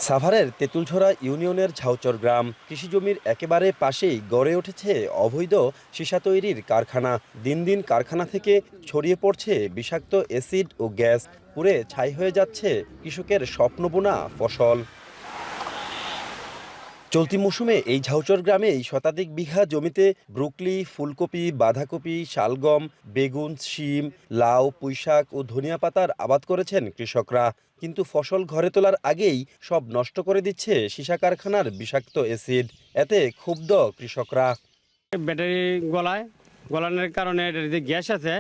সাভারের তেঁতুলঝরা ইউনিয়নের ঝাউচর গ্রাম কৃষিজমির একেবারে পাশেই গড়ে উঠেছে অবৈধ সীসা তৈরির কারখানা। দিন দিন কারখানা থেকে ছড়িয়ে পড়ছে বিষাক্ত অ্যাসিড ও গ্যাস। পুড়ে ছাই হয়ে যাচ্ছে কৃষকের স্বপ্নবোনা ফসল। চলতি মৌসুমে এই ঝাউচর গ্রামেই শতাধিক বিঘা জমিতে ব্রুকলি, ফুলকপি, বাঁধাকপি, শালগম, বেগুন, শিম, লাউ, পুঁইশাক ও ধনিয়া পাতার আবাদ করেছেন কৃষকরা। কিন্তু ফসল ঘরে তোলার আগেই সব নষ্ট করে দিচ্ছে সীসা কারখানার বিষাক্ত অ্যাসিড। এতে ক্ষুব্ধ কৃষকরা। ব্যাটারি গলানোর কারণে এটার যে গ্যাস আছে,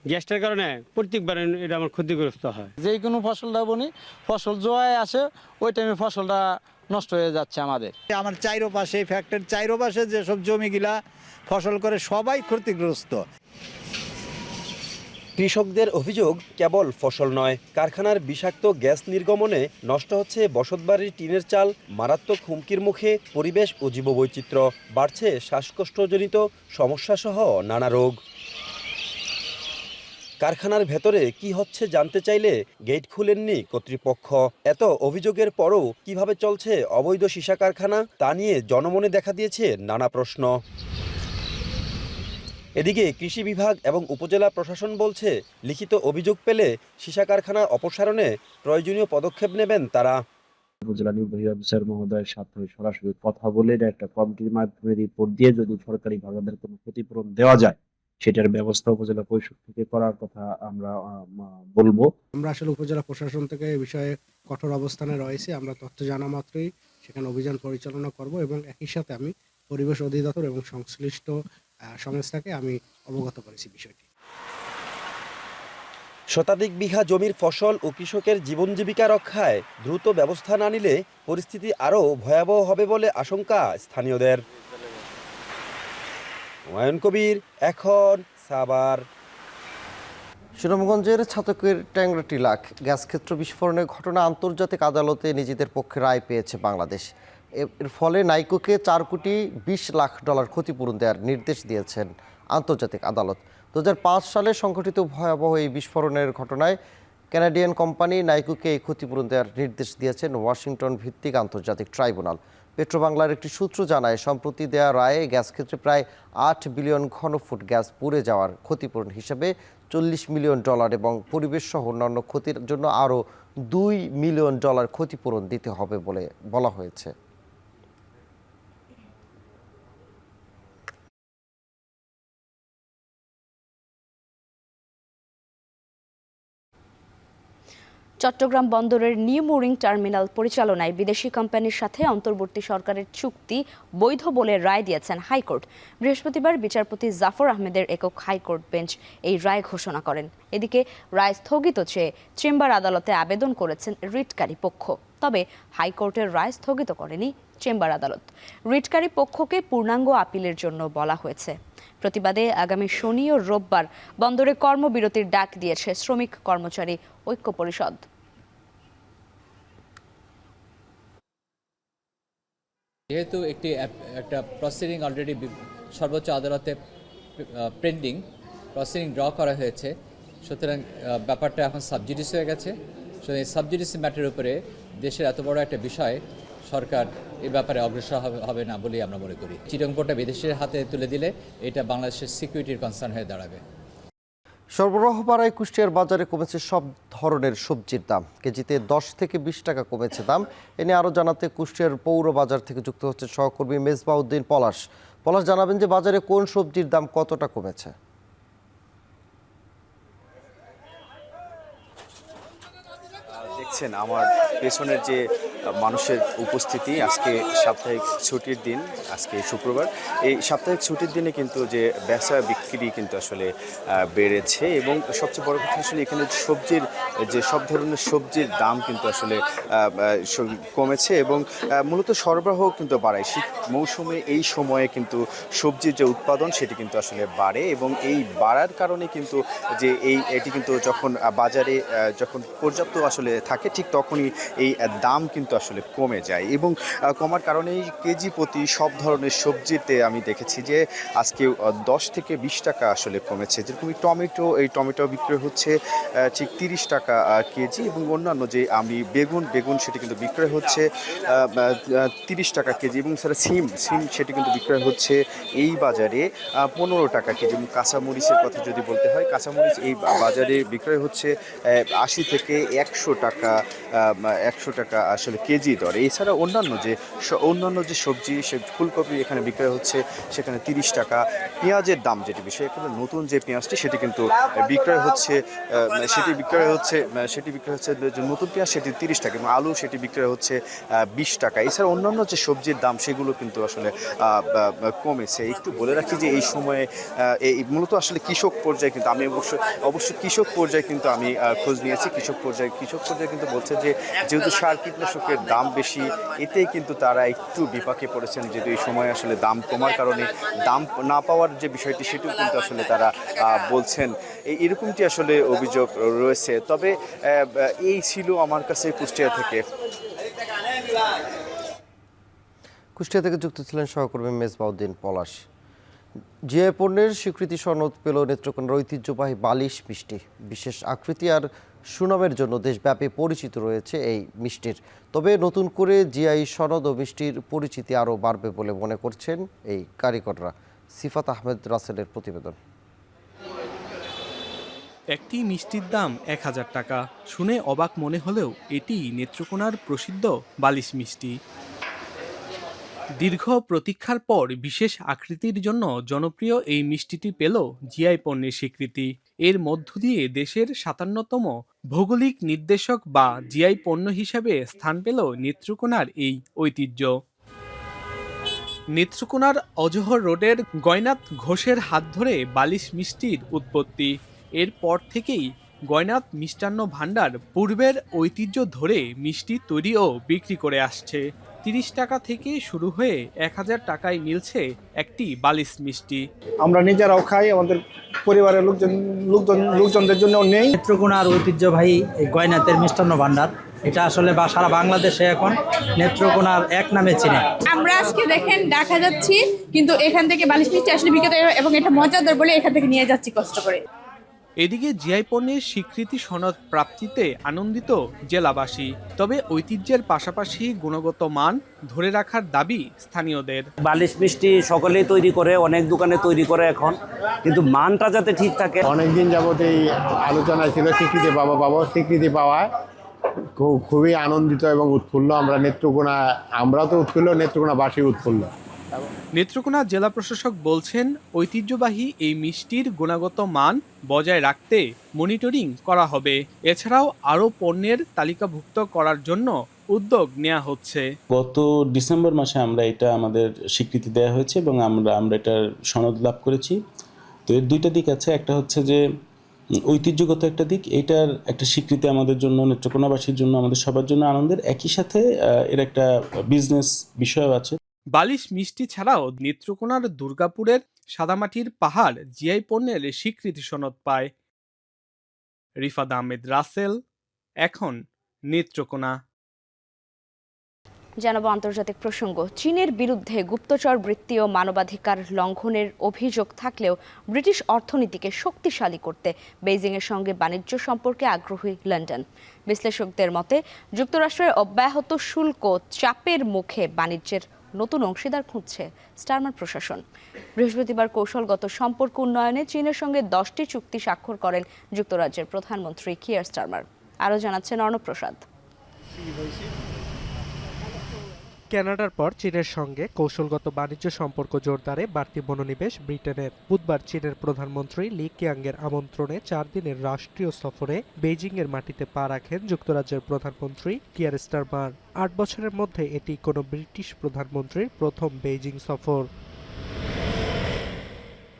গ্যাসটার কারণে প্রত্যেকবার এটা আমার ক্ষতিগ্রস্ত হয়। যে কোনো ফসলটা বনি, ফসল জোয়ায় আসে ওই টাইমে ফসলটা নষ্ট হয়ে যাচ্ছে আমাদের। আমার চাইরোপাশে ফ্যাক্টরির চাইরোপাশে যেসব জমিগুলা ফসল করে সবাই ক্ষতিগ্রস্ত। কৃষকদের অভিযোগ কেবল ফসল নয়, কারখানার বিষাক্ত গ্যাস নির্গমনে নষ্ট হচ্ছে বসতবাড়ির টিনের চাল। মারাত্মক হুমকির মুখে পরিবেশ ও জীববৈচিত্র্য। বাড়ছে শ্বাসকষ্টজনিত সমস্যাসহ নানা রোগ। কারখানার ভেতরে কি হচ্ছে জানতে চাইলে গেট খুলেননি কর্তৃপক্ষ। এত অভিযোগের পরও কিভাবে চলছে অবৈধ সীসা কারখানা তা নিয়ে জনমনে দেখা দিয়েছে নানা প্রশ্ন। এদিকে কৃষি বিভাগ এবং উপজেলা প্রশাসন বলছে, লিখিত অভিযোগ পেলে সীসা কারখানা অপসারণে প্রয়োজনীয় পদক্ষেপ নেবেন তারা। উপজেলা নির্বাহী অফিসার মহোদয়ের সাথে সরাসরি কথা বলে একটা কমিটির মাধ্যমে রিপোর্ট দিয়ে যদি সরকারিভাবে কোনো ক্ষতিপূরণ দেওয়া যায় সেটার ব্যবস্থা উপজেলা পরিষদ থেকে করার কথা আমরা বলবো। আমরা আসলে উপজেলা প্রশাসন থেকে এই বিষয়ে কঠোর অবস্থানে রয়েছে। আমরা তথ্য জানা মাত্রই সেখানে অভিযান পরিচালনা করব এবং একই সাথে আমি পরিবেশ অধিদপ্তর এবং সংশ্লিষ্ট সংস্থাকে আমি অবগত করেছি বিষয়টি। শতাধিক বিঘা জমির ফসল ও কৃষকের জীবন জীবিকা রক্ষায় দ্রুত ব্যবস্থা না নিলে পরিস্থিতি আরও ভয়াবহ হবে বলে আশঙ্কা স্থানীয়দের। হুমায়ুন কবির, এখন সাভার। সুনামগঞ্জের ছাতকের ট্যাংরা টিলাক গ্যাস ক্ষেত্র বিস্ফোরণের ঘটনা আন্তর্জাতিক আদালতে নিজেদের পক্ষে রায় পেয়েছে বাংলাদেশ। এর ফলে নাইকোকে $4 কোটি 20 লাখ ক্ষতিপূরণ দেওয়ার নির্দেশ দিয়েছেন আন্তর্জাতিক আদালত। 2005 সালে সংঘটিত ভয়াবহ এই বিস্ফোরণের ঘটনায় কানাডিয়ান কোম্পানি নাইকোকে এই ক্ষতিপূরণ দেওয়ার নির্দেশ দিয়েছেন ওয়াশিংটন ভিত্তিক আন্তর্জাতিক ট্রাইব্যুনাল। পেট্রোবাংলার একটি সূত্র জানায়, সম্প্রতি দেওয়া রায়ে গ্যাস ক্ষেত্রে প্রায় 8 বিলিয়ন ঘনফুট গ্যাস পুড়ে যাওয়ার ক্ষতিপূরণ হিসেবে $40 মিলিয়ন এবং পরিবেশ সহ অন্যান্য ক্ষতির জন্য আরও $2 মিলিয়ন ক্ষতিপূরণ দিতে হবে বলে বলা হয়েছে। চট্টগ্রাম বন্দরের নিউ মুরিং টার্মিনাল পরিচালনায় বিদেশি কোম্পানির সাথে অন্তর্বর্তী সরকারের চুক্তি বৈধ বলে রায় দিয়েছেন হাইকোর্ট। বৃহস্পতিবার বিচারপতি জাফর আহমেদের একক হাইকোর্ট বেঞ্চ এই রায় ঘোষণা করেন। এদিকে রায় স্থগিত চেয়ে চেম্বার আদালতে আবেদন করেছেন রিটকারী পক্ষ। তবে হাইকোর্টের রায় স্থগিত করেনি চেম্বার আদালত। রিটকারী পক্ষকে পূর্ণাঙ্গ আপিলের জন্য বলা হয়েছে। প্রতিবাদে আগামী শনি ও রোববার বন্দরে কর্মবিরতির ডাক দিয়েছে শ্রমিক কর্মচারী ঐক্য পরিষদ। যেহেতু একটা প্রসিডিং অলরেডি সর্বোচ্চ আদালতে পেন্ডিং প্রসিডিং ড্র করা হয়েছে, সুতরাং ব্যাপারটা এখন সাবজুডিস হয়ে গেছে। সুতরাং এই সাবজুডিস ম্যাটারের উপরে দেশের এত বড় একটা বিষয় সরকার এই ব্যাপারে অগ্রসর হবে না বলেই আমরা মনে করি। চিটং পোর্টটা বিদেশের হাতে তুলে দিলে এটা বাংলাদেশের সিকিউরিটির কনসার্ন হয়ে দাঁড়াবে। সরবরাহ বাড়ায় কুষ্টিয়ার বাজারে কমেছে সব ধরনের সবজির দাম, কেজিতে 10 থেকে 20 টাকা কমেছে দাম। এ নিয়ে আরও জানাতে কুষ্টিয়ার পৌর বাজার থেকে যুক্ত হচ্ছে সহকর্মী মেজবাউদ্দিন পলাশ। পলাশ, জানাবেন যে বাজারে কোন সবজির দাম কতটা কমেছে? দেখছেন আমার পেছনের যে মানুষের উপস্থিতি, আজকে সাপ্তাহিক ছুটির দিন, আজকে শুক্রবার। এই সাপ্তাহিক ছুটির দিনে কিন্তু যে বেচা বিক্রি কিন্তু আসলে বেড়েছে এবং সবচেয়ে বড় কথা আসলে এখানে সবজির যে সব ধরনের সবজির দাম কিন্তু আসলে কমেছে এবং মূলত সরবরাহ কিন্তু বাড়ায়। শীত মৌসুমে এই সময়ে কিন্তু সবজির যে উৎপাদন সেটি কিন্তু আসলে বাড়ে এবং এই বাড়ার কারণে কিন্তু যে এটি কিন্তু যখন বাজারে যখন পর্যাপ্ত আসলে থাকে ঠিক তখনই এই দাম কিন্তু আসলে কমে যায় এবং কমার কারণেই কেজি প্রতি সব ধরনের সবজিতে আমি দেখেছি যে আজকে 10 থেকে 20 টাকা আসলে কমেছে। যেরকম এই টমেটো বিক্রি হচ্ছে ঠিক 30 টাকা কেজি এবং অন্যান্য যে আমি বেগুন সেটি কিন্তু বিক্রয় হচ্ছে 30 টাকা কেজি এবং স্যার সিম সেটি কিন্তু বিক্রয় হচ্ছে এই বাজারে 15 টাকা কেজি। এবং কাঁচামরিচের কথা যদি বলতে হয়, কাঁচামরিচ এই বাজারে বিক্রয় হচ্ছে 80 থেকে 100 টাকা আসলে কেজি দর। এছাড়া অন্যান্য যে সবজি, সে ফুলকপি এখানে বিক্রয় হচ্ছে সেখানে 30 টাকা। পেঁয়াজের দাম যেটি বিষয়, এখানে নতুন যে পেঁয়াজটি সেটি কিন্তু বিক্রয় হচ্ছে যে নতুন পেঁয়াজ সেটি 30 টাকা এবং আলু সেটি বিক্রয় হচ্ছে 20 টাকা। এছাড়া অন্যান্য যে সবজির দাম সেগুলো কিন্তু আসলে কমেছে। একটু বলে রাখি যে এই সময়ে এই মূলত আসলে কৃষক পর্যায়ে কিন্তু আমি অবশ্যই কৃষক পর্যায়ে কিন্তু আমি খোঁজ নিয়েছি। কৃষক পর্যায়ে কিন্তু বলছে যে যেহেতু সার কীটনাশকের দাম বেশি, এতেই কিন্তু তারা একটু বিপাকে পড়েছেন। যেহেতু এই সময় আসলে দাম কমার কারণে দাম না পাওয়ার যে বিষয়টি সেটিও কিন্তু আসলে তারা বলছেন, এরকমটি আসলে অভিযোগ রয়েছে। তবে এই ছিল আমার কাছে কুষ্টিয়া থেকে যুক্ত ছিলেন সহকর্মী মেজবাউদ্দিন পলাশ। জিআই পণ্যের স্বীকৃতি সনদ পেল নেত্রকোনার ঐতিহ্যবাহী বালিশ মিষ্টি। বিশেষ আকৃতি আর সুনামের জন্য দেশব্যাপী পরিচিত রয়েছে এই মিষ্টির। তবে নতুন করে জিআই সনদ ও মিষ্টির পরিচিতি আরও বাড়বে বলে মনে করছেন এই কারিগররা। সিফাত আহমেদ রাসেলের প্রতিবেদন। একটি মিষ্টির দাম 1000 টাকা। শুনে অবাক মনে হলেও এটি নেত্রকোনার প্রসিদ্ধ বালিশ মিষ্টি। দীর্ঘ প্রতীক্ষার পর বিশেষ আকৃতির জন্য জনপ্রিয় এই মিষ্টিটি পেল জিআই পণ্যের স্বীকৃতি। এর মধ্য দিয়ে দেশের 57তম ভৌগোলিক নির্দেশক বা জিআই পণ্য হিসেবে স্থান পেল নেত্রকোনার এই ঐতিহ্য। নেত্রকোনার অজহর রোডের গয়নাথ ঘোষের হাত ধরে বালিশ মিষ্টির উৎপত্তি। এরপর থেকেই গয়নাথ মিষ্টান্ন ভাণ্ডার পূর্বের ঐতিহ্য ধরে মিষ্টি তৈরি ও বিক্রি করে আসছে। 30 টাকা থেকে শুরু হয়ে 1000 টাকায় মিলছে একটি বালিশ মিষ্টি। আমরা নিজেরাও খাই, আমাদের পরিবারের লোকজনদের জন্য নেই। নেত্রকোনার ঐতিহ্যবাহী গয়নাথের মিষ্টান্ন ভাণ্ডার, এটা আসলে সারা বাংলাদেশে এখন নেত্রকোনার এক নামে চিনে। আমরা আজকে দেখেন দেখা যাচ্ছি, কিন্তু এখান থেকে বালিশ মিষ্টি আসলে বিক্রি এবং এটা মজাদার বলে এখান থেকে নিয়ে যাচ্ছি কষ্ট করে। এদিকে জিআই পণ্যের স্বীকৃতি সনদ প্রাপ্তিতে আনন্দিত জেলাবাসী। তবে ঐতিহ্যের পাশাপাশি গুণগত মান ধরে রাখার দাবি স্থানীয়দের। বালিশ মিষ্টি সকলেই তৈরি করে, অনেক দোকানে তৈরি করে এখন, কিন্তু মানটা যাতে ঠিক থাকে। অনেকদিন যাবত এই আলোচনায় ছিল স্বীকৃতি পাওয়ায় খুবই আনন্দিত এবং উৎফুল্ল আমরা। আমরা তো উৎফুল্ল, নেত্রকোনাবাসী উৎফুল্ল। নেত্রকোনা জেলা প্রশাসক বলছেন, ঐতিহ্যবাহী এই মিষ্টির গুণগত মান বজায় রাখতে মনিটরিং করা হবে। এছাড়াও আরও পণ্যের তালিকাভুক্ত করার জন্য উদ্যোগ নেওয়া হচ্ছে। গত ডিসেম্বর মাসে আমরা এটা আমাদের স্বীকৃতি দেওয়া হয়েছে এবং আমরা এটার সনদ লাভ করেছি। তো এর দুইটা দিক আছে, একটা হচ্ছে যে ঐতিহ্যগত একটা দিক, এটার একটা স্বীকৃতি আমাদের জন্য, নেত্রকোনাবাসীর জন্য, আমাদের সবার জন্য আনন্দের। একই সাথে এর একটা বিজনেস বিষয়ও আছে। বালিশ মিষ্টি ছাড়াও নেত্রকোনার দুর্গাপুরের সাদামাটির পাহাড় জিআই পণ্যের স্বীকৃতি সনদ পায়। রিফাত আহমেদ রাসেল, এখন নেত্রকোনা। জানাবো আন্তর্জাতিক প্রসঙ্গ। চীনের বিরুদ্ধে গুপ্তচর বৃত্তি ও মানবাধিকার লঙ্ঘনের অভিযোগ থাকলেও ব্রিটিশ অর্থনীতিকে শক্তিশালী করতে বেইজিংয়ের সঙ্গে বাণিজ্য সম্পর্কে আগ্রহী লন্ডন। বিশ্লেষকদের মতে যুক্তরাষ্ট্রের অব্যাহত শুল্ক চাপের মুখে বাণিজ্যের নতুন অংশীদার খুঁজছে স্টারমার প্রশাসন। বৃহস্পতিবার কৌশলগত সম্পর্ক উন্নয়নে চীনের সঙ্গে 10টি চুক্তি স্বাক্ষর করেন যুক্তরাজ্যের প্রধানমন্ত্রী কিয়ার স্টারমার। আরও জানাচ্ছেন অর্ণব প্রসাদ। কানাডার পর চীনের সঙ্গে কৌশলগত বাণিজ্য সম্পর্ক জোরদারে বাড়তি মনোনিবেশ ব্রিটেনের। বুধবার চীনের প্রধানমন্ত্রী লি কিয়াংয়ের আমন্ত্রণে 4 দিনের রাষ্ট্রীয় সফরে বেইজিংয়ের মাটিতে পা রাখেন যুক্তরাজ্যের প্রধানমন্ত্রী কিয়ার স্টারমার। 8 বছরের মধ্যে এটি কোনো ব্রিটিশ প্রধানমন্ত্রীর প্রথম বেইজিং সফর।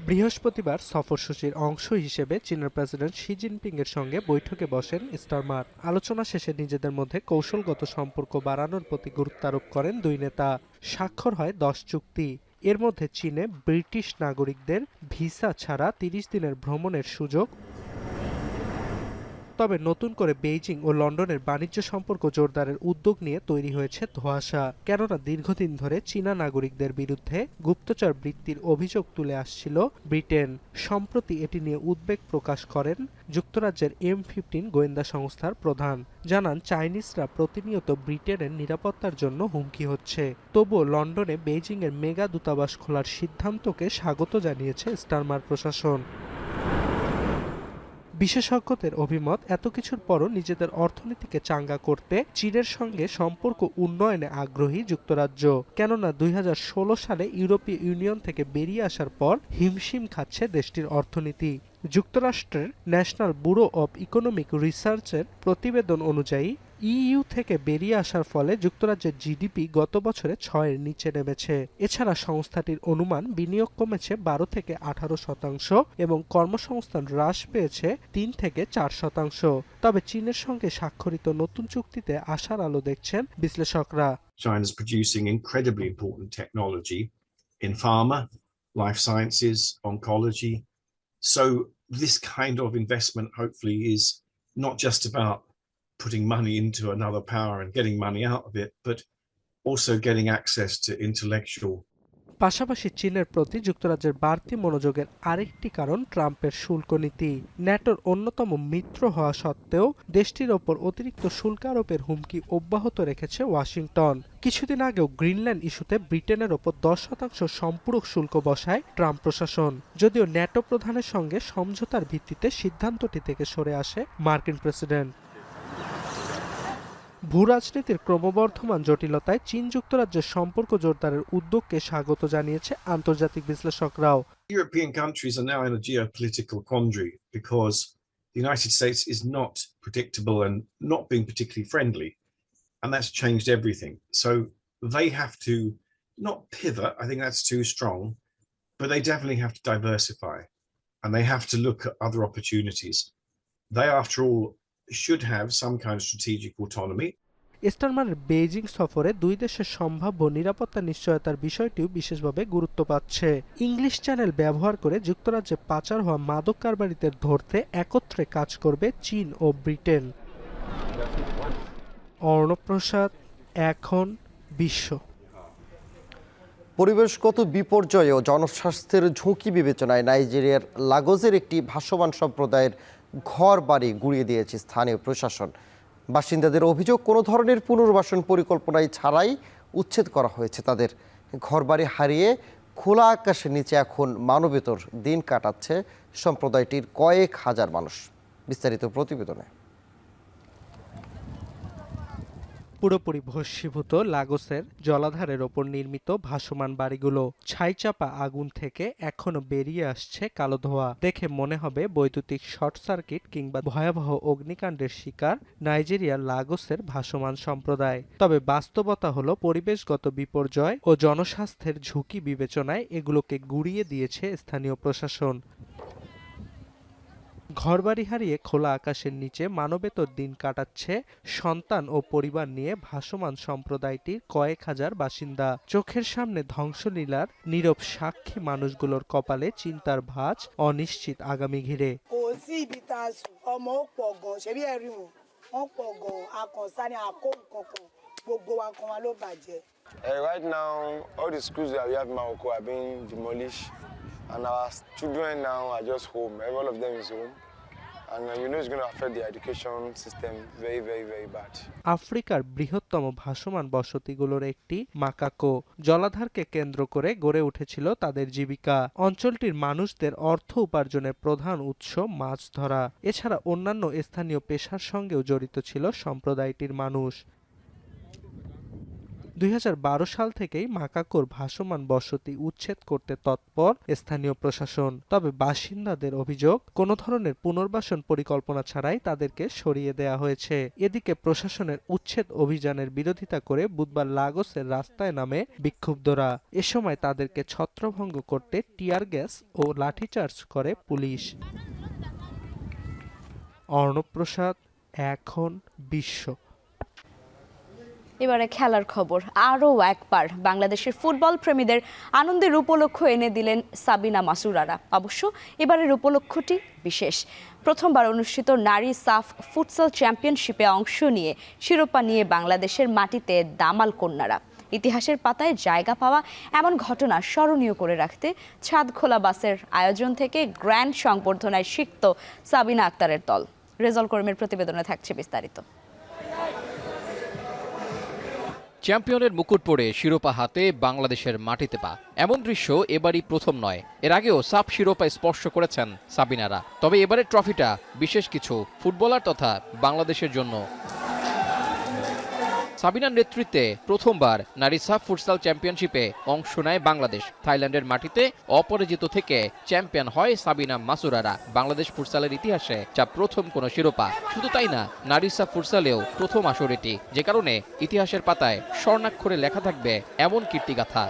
বৃহস্পতিবার সফরসূচির অংশ হিসেবে চীনের প্রেসিডেন্ট শি জিনপিং এর সঙ্গে বৈঠকে বসেন স্টারমার। আলোচনা শেষে নিজেদের মধ্যে কৌশলগত সম্পর্ক বাড়ানোর প্রতি গুরুত্ব আরোপ করেন দুই নেতা। স্বাক্ষর হয় 10 চুক্তি। এর মধ্যে চীনে ব্রিটিশ নাগরিকদের ভিসা ছাড়া 30 দিনের ভ্রমণের সুযোগ। তবে নতুন করে বেইজিং ও লন্ডনের বাণিজ্য সম্পর্ক জোরদারের উদ্যোগ নিয়ে তৈরি হয়েছে ধোঁয়াশা। কেননা দীর্ঘদিন ধরে চীনা নাগরিকদের বিরুদ্ধে গুপ্তচর বৃত্তির অভিযোগ তুলে আসছিল ব্রিটেন। সম্প্রতি এটি নিয়ে উদ্বেগ প্রকাশ করেন যুক্তরাজ্যের M15 গোয়েন্দা সংস্থার প্রধান। জানান চাইনিজরা প্রতিনিয়ত ব্রিটেনের নিরাপত্তার জন্য হুমকি হচ্ছে। তবুও লন্ডনে বেইজিংয়ের মেগা দূতাবাস খোলার সিদ্ধান্তকে স্বাগত জানিয়েছে স্টারমার প্রশাসন। বিশেষজ্ঞদের অভিমত, এত কিছুর পরও নিজেদের অর্থনীতিকে চাঙ্গা করতে চীনের সঙ্গে সম্পর্ক উন্নয়নে আগ্রহী যুক্তরাজ্য। কেননা 2016 সালে ইউরোপীয় ইউনিয়ন থেকে বেরিয়ে আসার পর হিমশিম খাচ্ছে দেশটির অর্থনীতি। যুক্তরাষ্ট্রের ন্যাশনাল ব্যুরো অব ইকোনমিক রিসার্চের প্রতিবেদন অনুযায়ী ইইউ থেকে বেরিয়ে আসার ফলে যুক্তরাজ্যের জিডিপি গত বছরে 6-এর নিচে নেমেছে। এছাড়া সংস্থাটির অনুমান বিনিয়োগ কমেছে 12 থেকে 18% এবং কর্মসংস্থান হ্রাস পেয়েছে 3 থেকে 4%। তবে চীনের সঙ্গে স্বাক্ষরিত নতুন চুক্তিতে আশার আলো দেখছেন বিশ্লেষকরা। China's producing incredibly important technology in pharma, life sciences, oncology. So this kind of investment hopefully is not just about putting money into another power and getting money out of it, but also getting access to intellectual. পাশাপাশি চীনের প্রতি যুক্তরাজ্যের বাড়তি মনোযোগের আরেকটি কারণ ট্রাম্পের শুল্ক নীতি। ন্যাটোর অন্যতম মিত্র হওয়া সত্ত্বেও দেশটির ওপর অতিরিক্ত শুল্ক আরোপের হুমকি অব্যাহত রেখেছে ওয়াশিংটন। কিছুদিন আগেও গ্রিনল্যান্ড ইস্যুতে ব্রিটেনের ওপর 10% সম্পূরক শুল্ক বসায় ট্রাম্প প্রশাসন। যদিও ন্যাটো প্রধানের সঙ্গে সমঝোতার ভিত্তিতে সিদ্ধান্তটি থেকে সরে আসে মার্কিন প্রেসিডেন্ট। ভূরাজনীতির ক্রমবর্ধমান জটিলতায় চীন যুক্তরাজ্যের সম্পর্ক জোরদারের উদ্যোগকে স্বাগত জানিয়েছে আন্তর্জাতিক বিশ্লেষকরাও। European countries are now in a geopolitical quandary because the United States is not predictable and not being particularly friendly, and that's changed everything. So they have to not pivot, I think that's too strong, but they definitely have to diversify and they have to look at other opportunities. They, after all, should have some kind of strategic autonomy. স্টারমারের বেইজিং সফরে দুই দেশের সম্ভাব্য নিরাপত্তা নিশ্চয়তার বিষয়টিও বিশেষভাবে গুরুত্ব পাচ্ছে। ইংলিশ চ্যানেল ব্যবহার করে যুক্তরাজ্যে পাচার হওয়া মাদক কারবারিদের ধরতে একত্রে কাজ করবে চীন ও ব্রিটেন। অর্ণব প্রসাদ, এখন বিশ্ব। পরিবেশগত বিপর্যয় ও জনস্বাস্থ্যের ঝুঁকি বিবেচনায় নাইজেরিয়ার লাগোজের একটি ভাসমান সম্প্রদায়ের ঘর বাড়ি গুঁড়িয়ে দিয়েছে স্থানীয় প্রশাসন। বাসিন্দাদের অভিযোগ, কোনো ধরনের পুনর্বাসন পরিকল্পনায় ছাড়াই উচ্ছেদ করা হয়েছে তাদের। ঘরবাড়ি হারিয়ে খোলা আকাশের নিচে এখন মানবেতর দিন কাটাচ্ছে সম্প্রদায়টির কয়েক হাজার মানুষ। বিস্তারিত প্রতিবেদনে। পুরোপুরি ভস্মীভূত লাগোসের জলাধারের ওপর নির্মিত ভাসমান বাড়িগুলো। ছাইচাপা আগুন থেকে এখনো বেরিয়ে আসছে কালো ধোঁয়া। দেখে মনে হবে বৈদ্যুতিক শর্ট সার্কিট কিংবা ভয়াবহ অগ্নিকাণ্ডের শিকার নাইজেরিয়ার লাগোসের ভাসমান সম্প্রদায়। তবে বাস্তবতা হলো পরিবেশগত বিপর্যয় ও জনস্বাস্থ্যের ঝুঁকি বিবেচনায় এগুলোকে গুঁড়িয়ে দিয়েছে স্থানীয় প্রশাসন। ঘরবাড়ি হারিয়ে খোলা আকাশের নিচে মানবেতর দিন কাটাচ্ছে সন্তান ও পরিবার নিয়ে ভাসমান সম্প্রদায়টির কয়েক হাজার বাসিন্দা। চোখের সামনে ধ্বংসলীলার নীরব সাক্ষী মানুষগুলোর কপালে চিন্তার ভাঁজ, অনিশ্চিত আগামী ঘিরে। Right now, all the schools that we have in Morocco are being demolished, and our children now are just home. All of them is home. And we know it's going to affect the education system very, very, very bad. আফ্রিকার বৃহত্তম ভাসমান বসতিগুলোর একটি মাকাকো জলাধারকে কেন্দ্র করে গড়ে উঠেছিল তাদের জীবিকা। অঞ্চলটির মানুষদের অর্থ উপার্জনের প্রধান উৎস মাছ ধরা। এছাড়া অন্যান্য স্থানীয় পেশার সঙ্গেও জড়িত ছিল সম্প্রদায়টির মানুষ। 2012 সাল থেকেই মাকাকোর ভাসমান বসতি উচ্ছেদ করতে তৎপর স্থানীয় প্রশাসন। তবে বাসিন্দাদের অভিযোগ, কোনো ধরনের পুনর্বাসন পরিকল্পনা ছাড়াই তাদেরকে সরিয়ে দেয়া হয়েছে। এদিকে প্রশাসনের উচ্ছেদ অভিযানের বিরোধিতা করে বুধবার লাগোসের রাস্তায় নামে বিক্ষুব্ধরা। এ সময় তাদেরকে ছত্রভঙ্গ করতে টিয়ার গ্যাস ও লাঠিচার্জ করে পুলিশ। অর্ণব প্রসাদ, এখন বিশ্ব। এবারে খেলার খবর। আরও একবার বাংলাদেশের ফুটবল প্রেমীদের আনন্দের উপলক্ষ এনে দিলেন সাবিনা মাসুরারা। অবশ্য এবারের উপলক্ষটি বিশেষ। প্রথমবার অনুষ্ঠিত নারী সাফ ফুটসল চ্যাম্পিয়নশিপে অংশ নিয়ে শিরোপা নিয়ে বাংলাদেশের মাটিতে দামাল কন্যারা। ইতিহাসের পাতায় জায়গা পাওয়া এমন ঘটনা স্মরণীয় করে রাখতে ছাদ খোলা বাসের আয়োজন থেকে গ্র্যান্ড সংবর্ধনায় সিক্ত সাবিনা আক্তারের দল। রেজাল করিমের প্রতিবেদনে থাকছে বিস্তারিত। চ্যাম্পিয়নের মুকুট পরে শিরোপা হাতে বাংলাদেশের মাটিতে পা, এমন দৃশ্য এবারই প্রথম নয়। এর আগেও সাফ শিরোপা স্পর্শ করেছেন সাবিনারা। তবে এবারের ট্রফিটা বিশেষ কিছু ফুটবলার তথা বাংলাদেশের জন্য। সাবিনার নেতৃত্বে প্রথমবার নারী সাফ ফুটসাল চ্যাম্পিয়নশিপে অংশ নেয় বাংলাদেশ। থাইল্যান্ডের মাটিতে অপরাজিত থেকে চ্যাম্পিয়ন হয় সাবিনা মাসুরারা। বাংলাদেশ ফুটসালের ইতিহাসে যা প্রথম কোনো শিরোপা। শুধু তাই না, নারী সাফ ফুটসালেও প্রথম আসর এটি, যে কারণে ইতিহাসের পাতায় স্বর্ণাক্ষরে লেখা থাকবে এমন কীর্তিগাথা।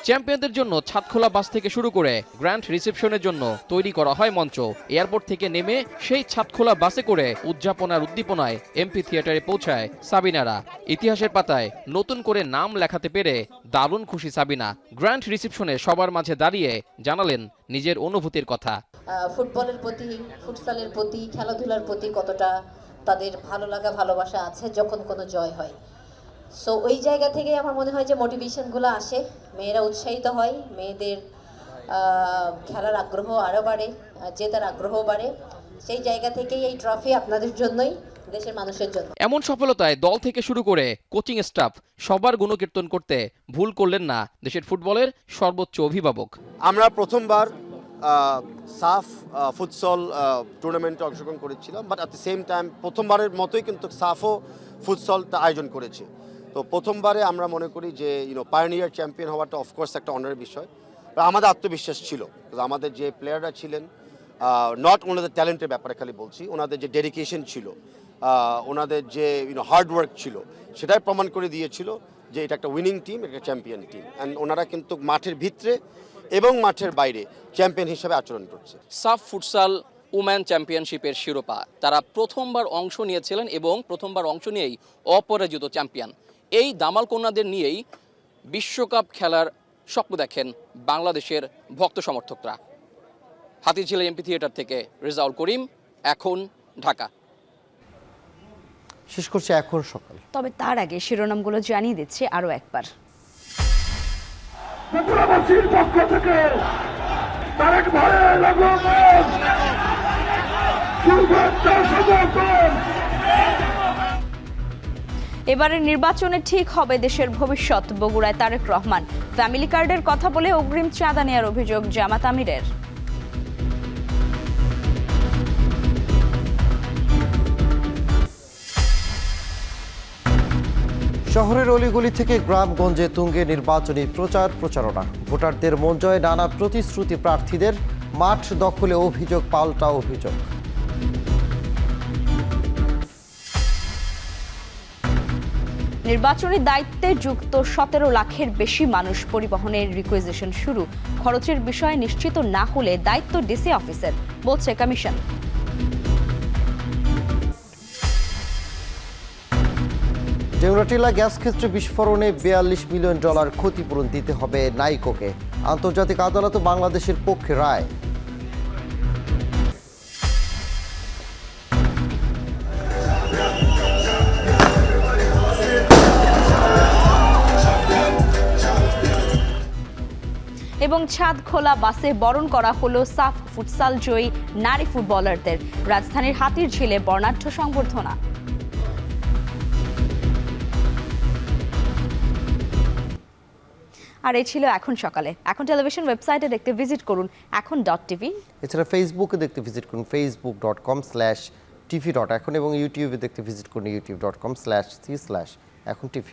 চ্যাম্পিয়নদের জন্য ছাদখোলা বাস থেকে শুরু করে গ্র্যান্ড রিসেপশনের জন্য তৈরি করা হয় মঞ্চ। এয়ারপোর্ট থেকে নেমে সেই ছাদখোলা বাসে করে উদযাপনার উদ্দীপনায় এমপি থিয়েটারে পৌঁছায় সাবিনারা। ইতিহাসের পাতায় নতুন করে নাম লেখাতে পেরে দারুণ খুশি সাবিনা। গ্র্যান্ড রিসেপশনে সবার মাঝে দাঁড়িয়ে জানালেন নিজের অনুভূতির কথা। ফুটবলের প্রতি, ফুটসালের প্রতি, খেলাধুলার প্রতি কতটা তাদের ভালো লাগা, ভালোবাসা আছে যখন কোনো জয় হয়। সো ওই জায়গা থেকে আমার মনে হয় যে মোটিভেশনগুলো আসে, মেয়েরা উৎসাহিত হয়, মেয়েদের খেলার আগ্রহ আরও বাড়ে, জেতার আগ্রহ বাড়ে। সেই জায়গা থেকেই এই ট্রফি আপনাদের জন্যই, দেশের মানুষের জন্য। এমন সফলতায় দল থেকে শুরু করে কোচিং স্টাফ সবার গুণকীর্তন করতে ভুল করলেন না দেশের ফুটবলের সর্বোচ্চ অভিভাবক। আমরা প্রথমবার সাফ ফুটসল টুর্নামেন্টে অংশগ্রহণ করেছিলাম, but at the same time প্রথমবারের মতোই কিন্তু সাফও ফুটসলটা আয়োজন করেছে। তো প্রথমবারে আমরা মনে করি যে পায়োনিয়ার চ্যাম্পিয়ন হওয়াটা অফকোর্স একটা অনারের বিষয়। আমাদের আত্মবিশ্বাস ছিল, আমাদের যে প্লেয়াররা ছিলেন, নট ওনাদের ট্যালেন্টের ব্যাপারে খালি বলছি, ওনাদের যে ডেডিকেশন ছিল, ওনাদের যে হার্ডওয়ার্ক ছিল, সেটাই প্রমাণ করে দিয়েছিল যে এটা একটা উইনিং টিম, একটা চ্যাম্পিয়ন টিম। অ্যান্ড ওনারা কিন্তু মাঠের ভিতরে এবং মাঠের বাইরে চ্যাম্পিয়ন হিসেবে আচরণ করছে। সাফ ফুটসাল উম্যান চ্যাম্পিয়নশিপের শিরোপা তারা প্রথমবার অংশ নিয়েছিলেন এবং প্রথমবার অংশ নিয়েই অপরাজিত চ্যাম্পিয়ন। এই দামাল কন্যাদের নিয়েই বিশ্বকাপ খেলার স্বপ্ন দেখেন বাংলাদেশের ভক্ত সমর্থকরা। হাতিরঝিল এমপি থিয়েটার থেকে রেজাউল করিম, এখন, ঢাকা। শেষ করছে এখন সকাল। তবে তার আগে শিরোনামগুলো জানিয়ে দিচ্ছি আরও একবার। এবারের নির্বাচনে ঠিক হবে দেশের ভবিষ্যৎ, বগুড়ায় তারেক রহমান। ফ্যামিলি কার্ডের কথা বলে অগ্রিম চাঁদা নেওয়ার অভিযোগ জামাত আমিরের। শহরের অলিগলি থেকে গ্রামগঞ্জে তুঙ্গে নির্বাচনী প্রচারণা। ভোটারদের মন জয়ে নানা প্রতিশ্রুতি প্রার্থীদের, মাঠ দখলে অভিযোগ পাল্টা অভিযোগ। নির্বাচনী দায়িত্বে যুক্ত 17 লাখের বেশি মানুষ পরিবহনের রিকুইজিশন শুরু। খরচের বিষয় নিশ্চিত না হলে দায়িত্ব ডিসি অফিসের, বলছে কমিশন। ডেমরাটিলা গ্যাস ক্ষেত্রে বিস্ফোরণে $42 মিলিয়ন ক্ষতিপূরণ দিতে হবে নাইকোকে। আন্তর্জাতিক আদালতে বাংলাদেশের পক্ষে রায়। এবং ছাদ খোলা বাসে বরণ করা হলো সাফ ফুটসাল জয়ী নারী ফুটবলারদের। রাজধানীর হাতিরঝিলে বর্ণাঢ্য সংবর্ধনা। আর এই ছিল এখন সকালে। এখন টেলিভিশন ওয়েবসাইটে দেখতে ভিজিট করুন এখন.tv। এছাড়া ফেসবুকে দেখতে ভিজিট করুন facebook.com/tv.এখন এবং ইউটিউবে দেখতে ভিজিট করুন youtube.com/c/echontv।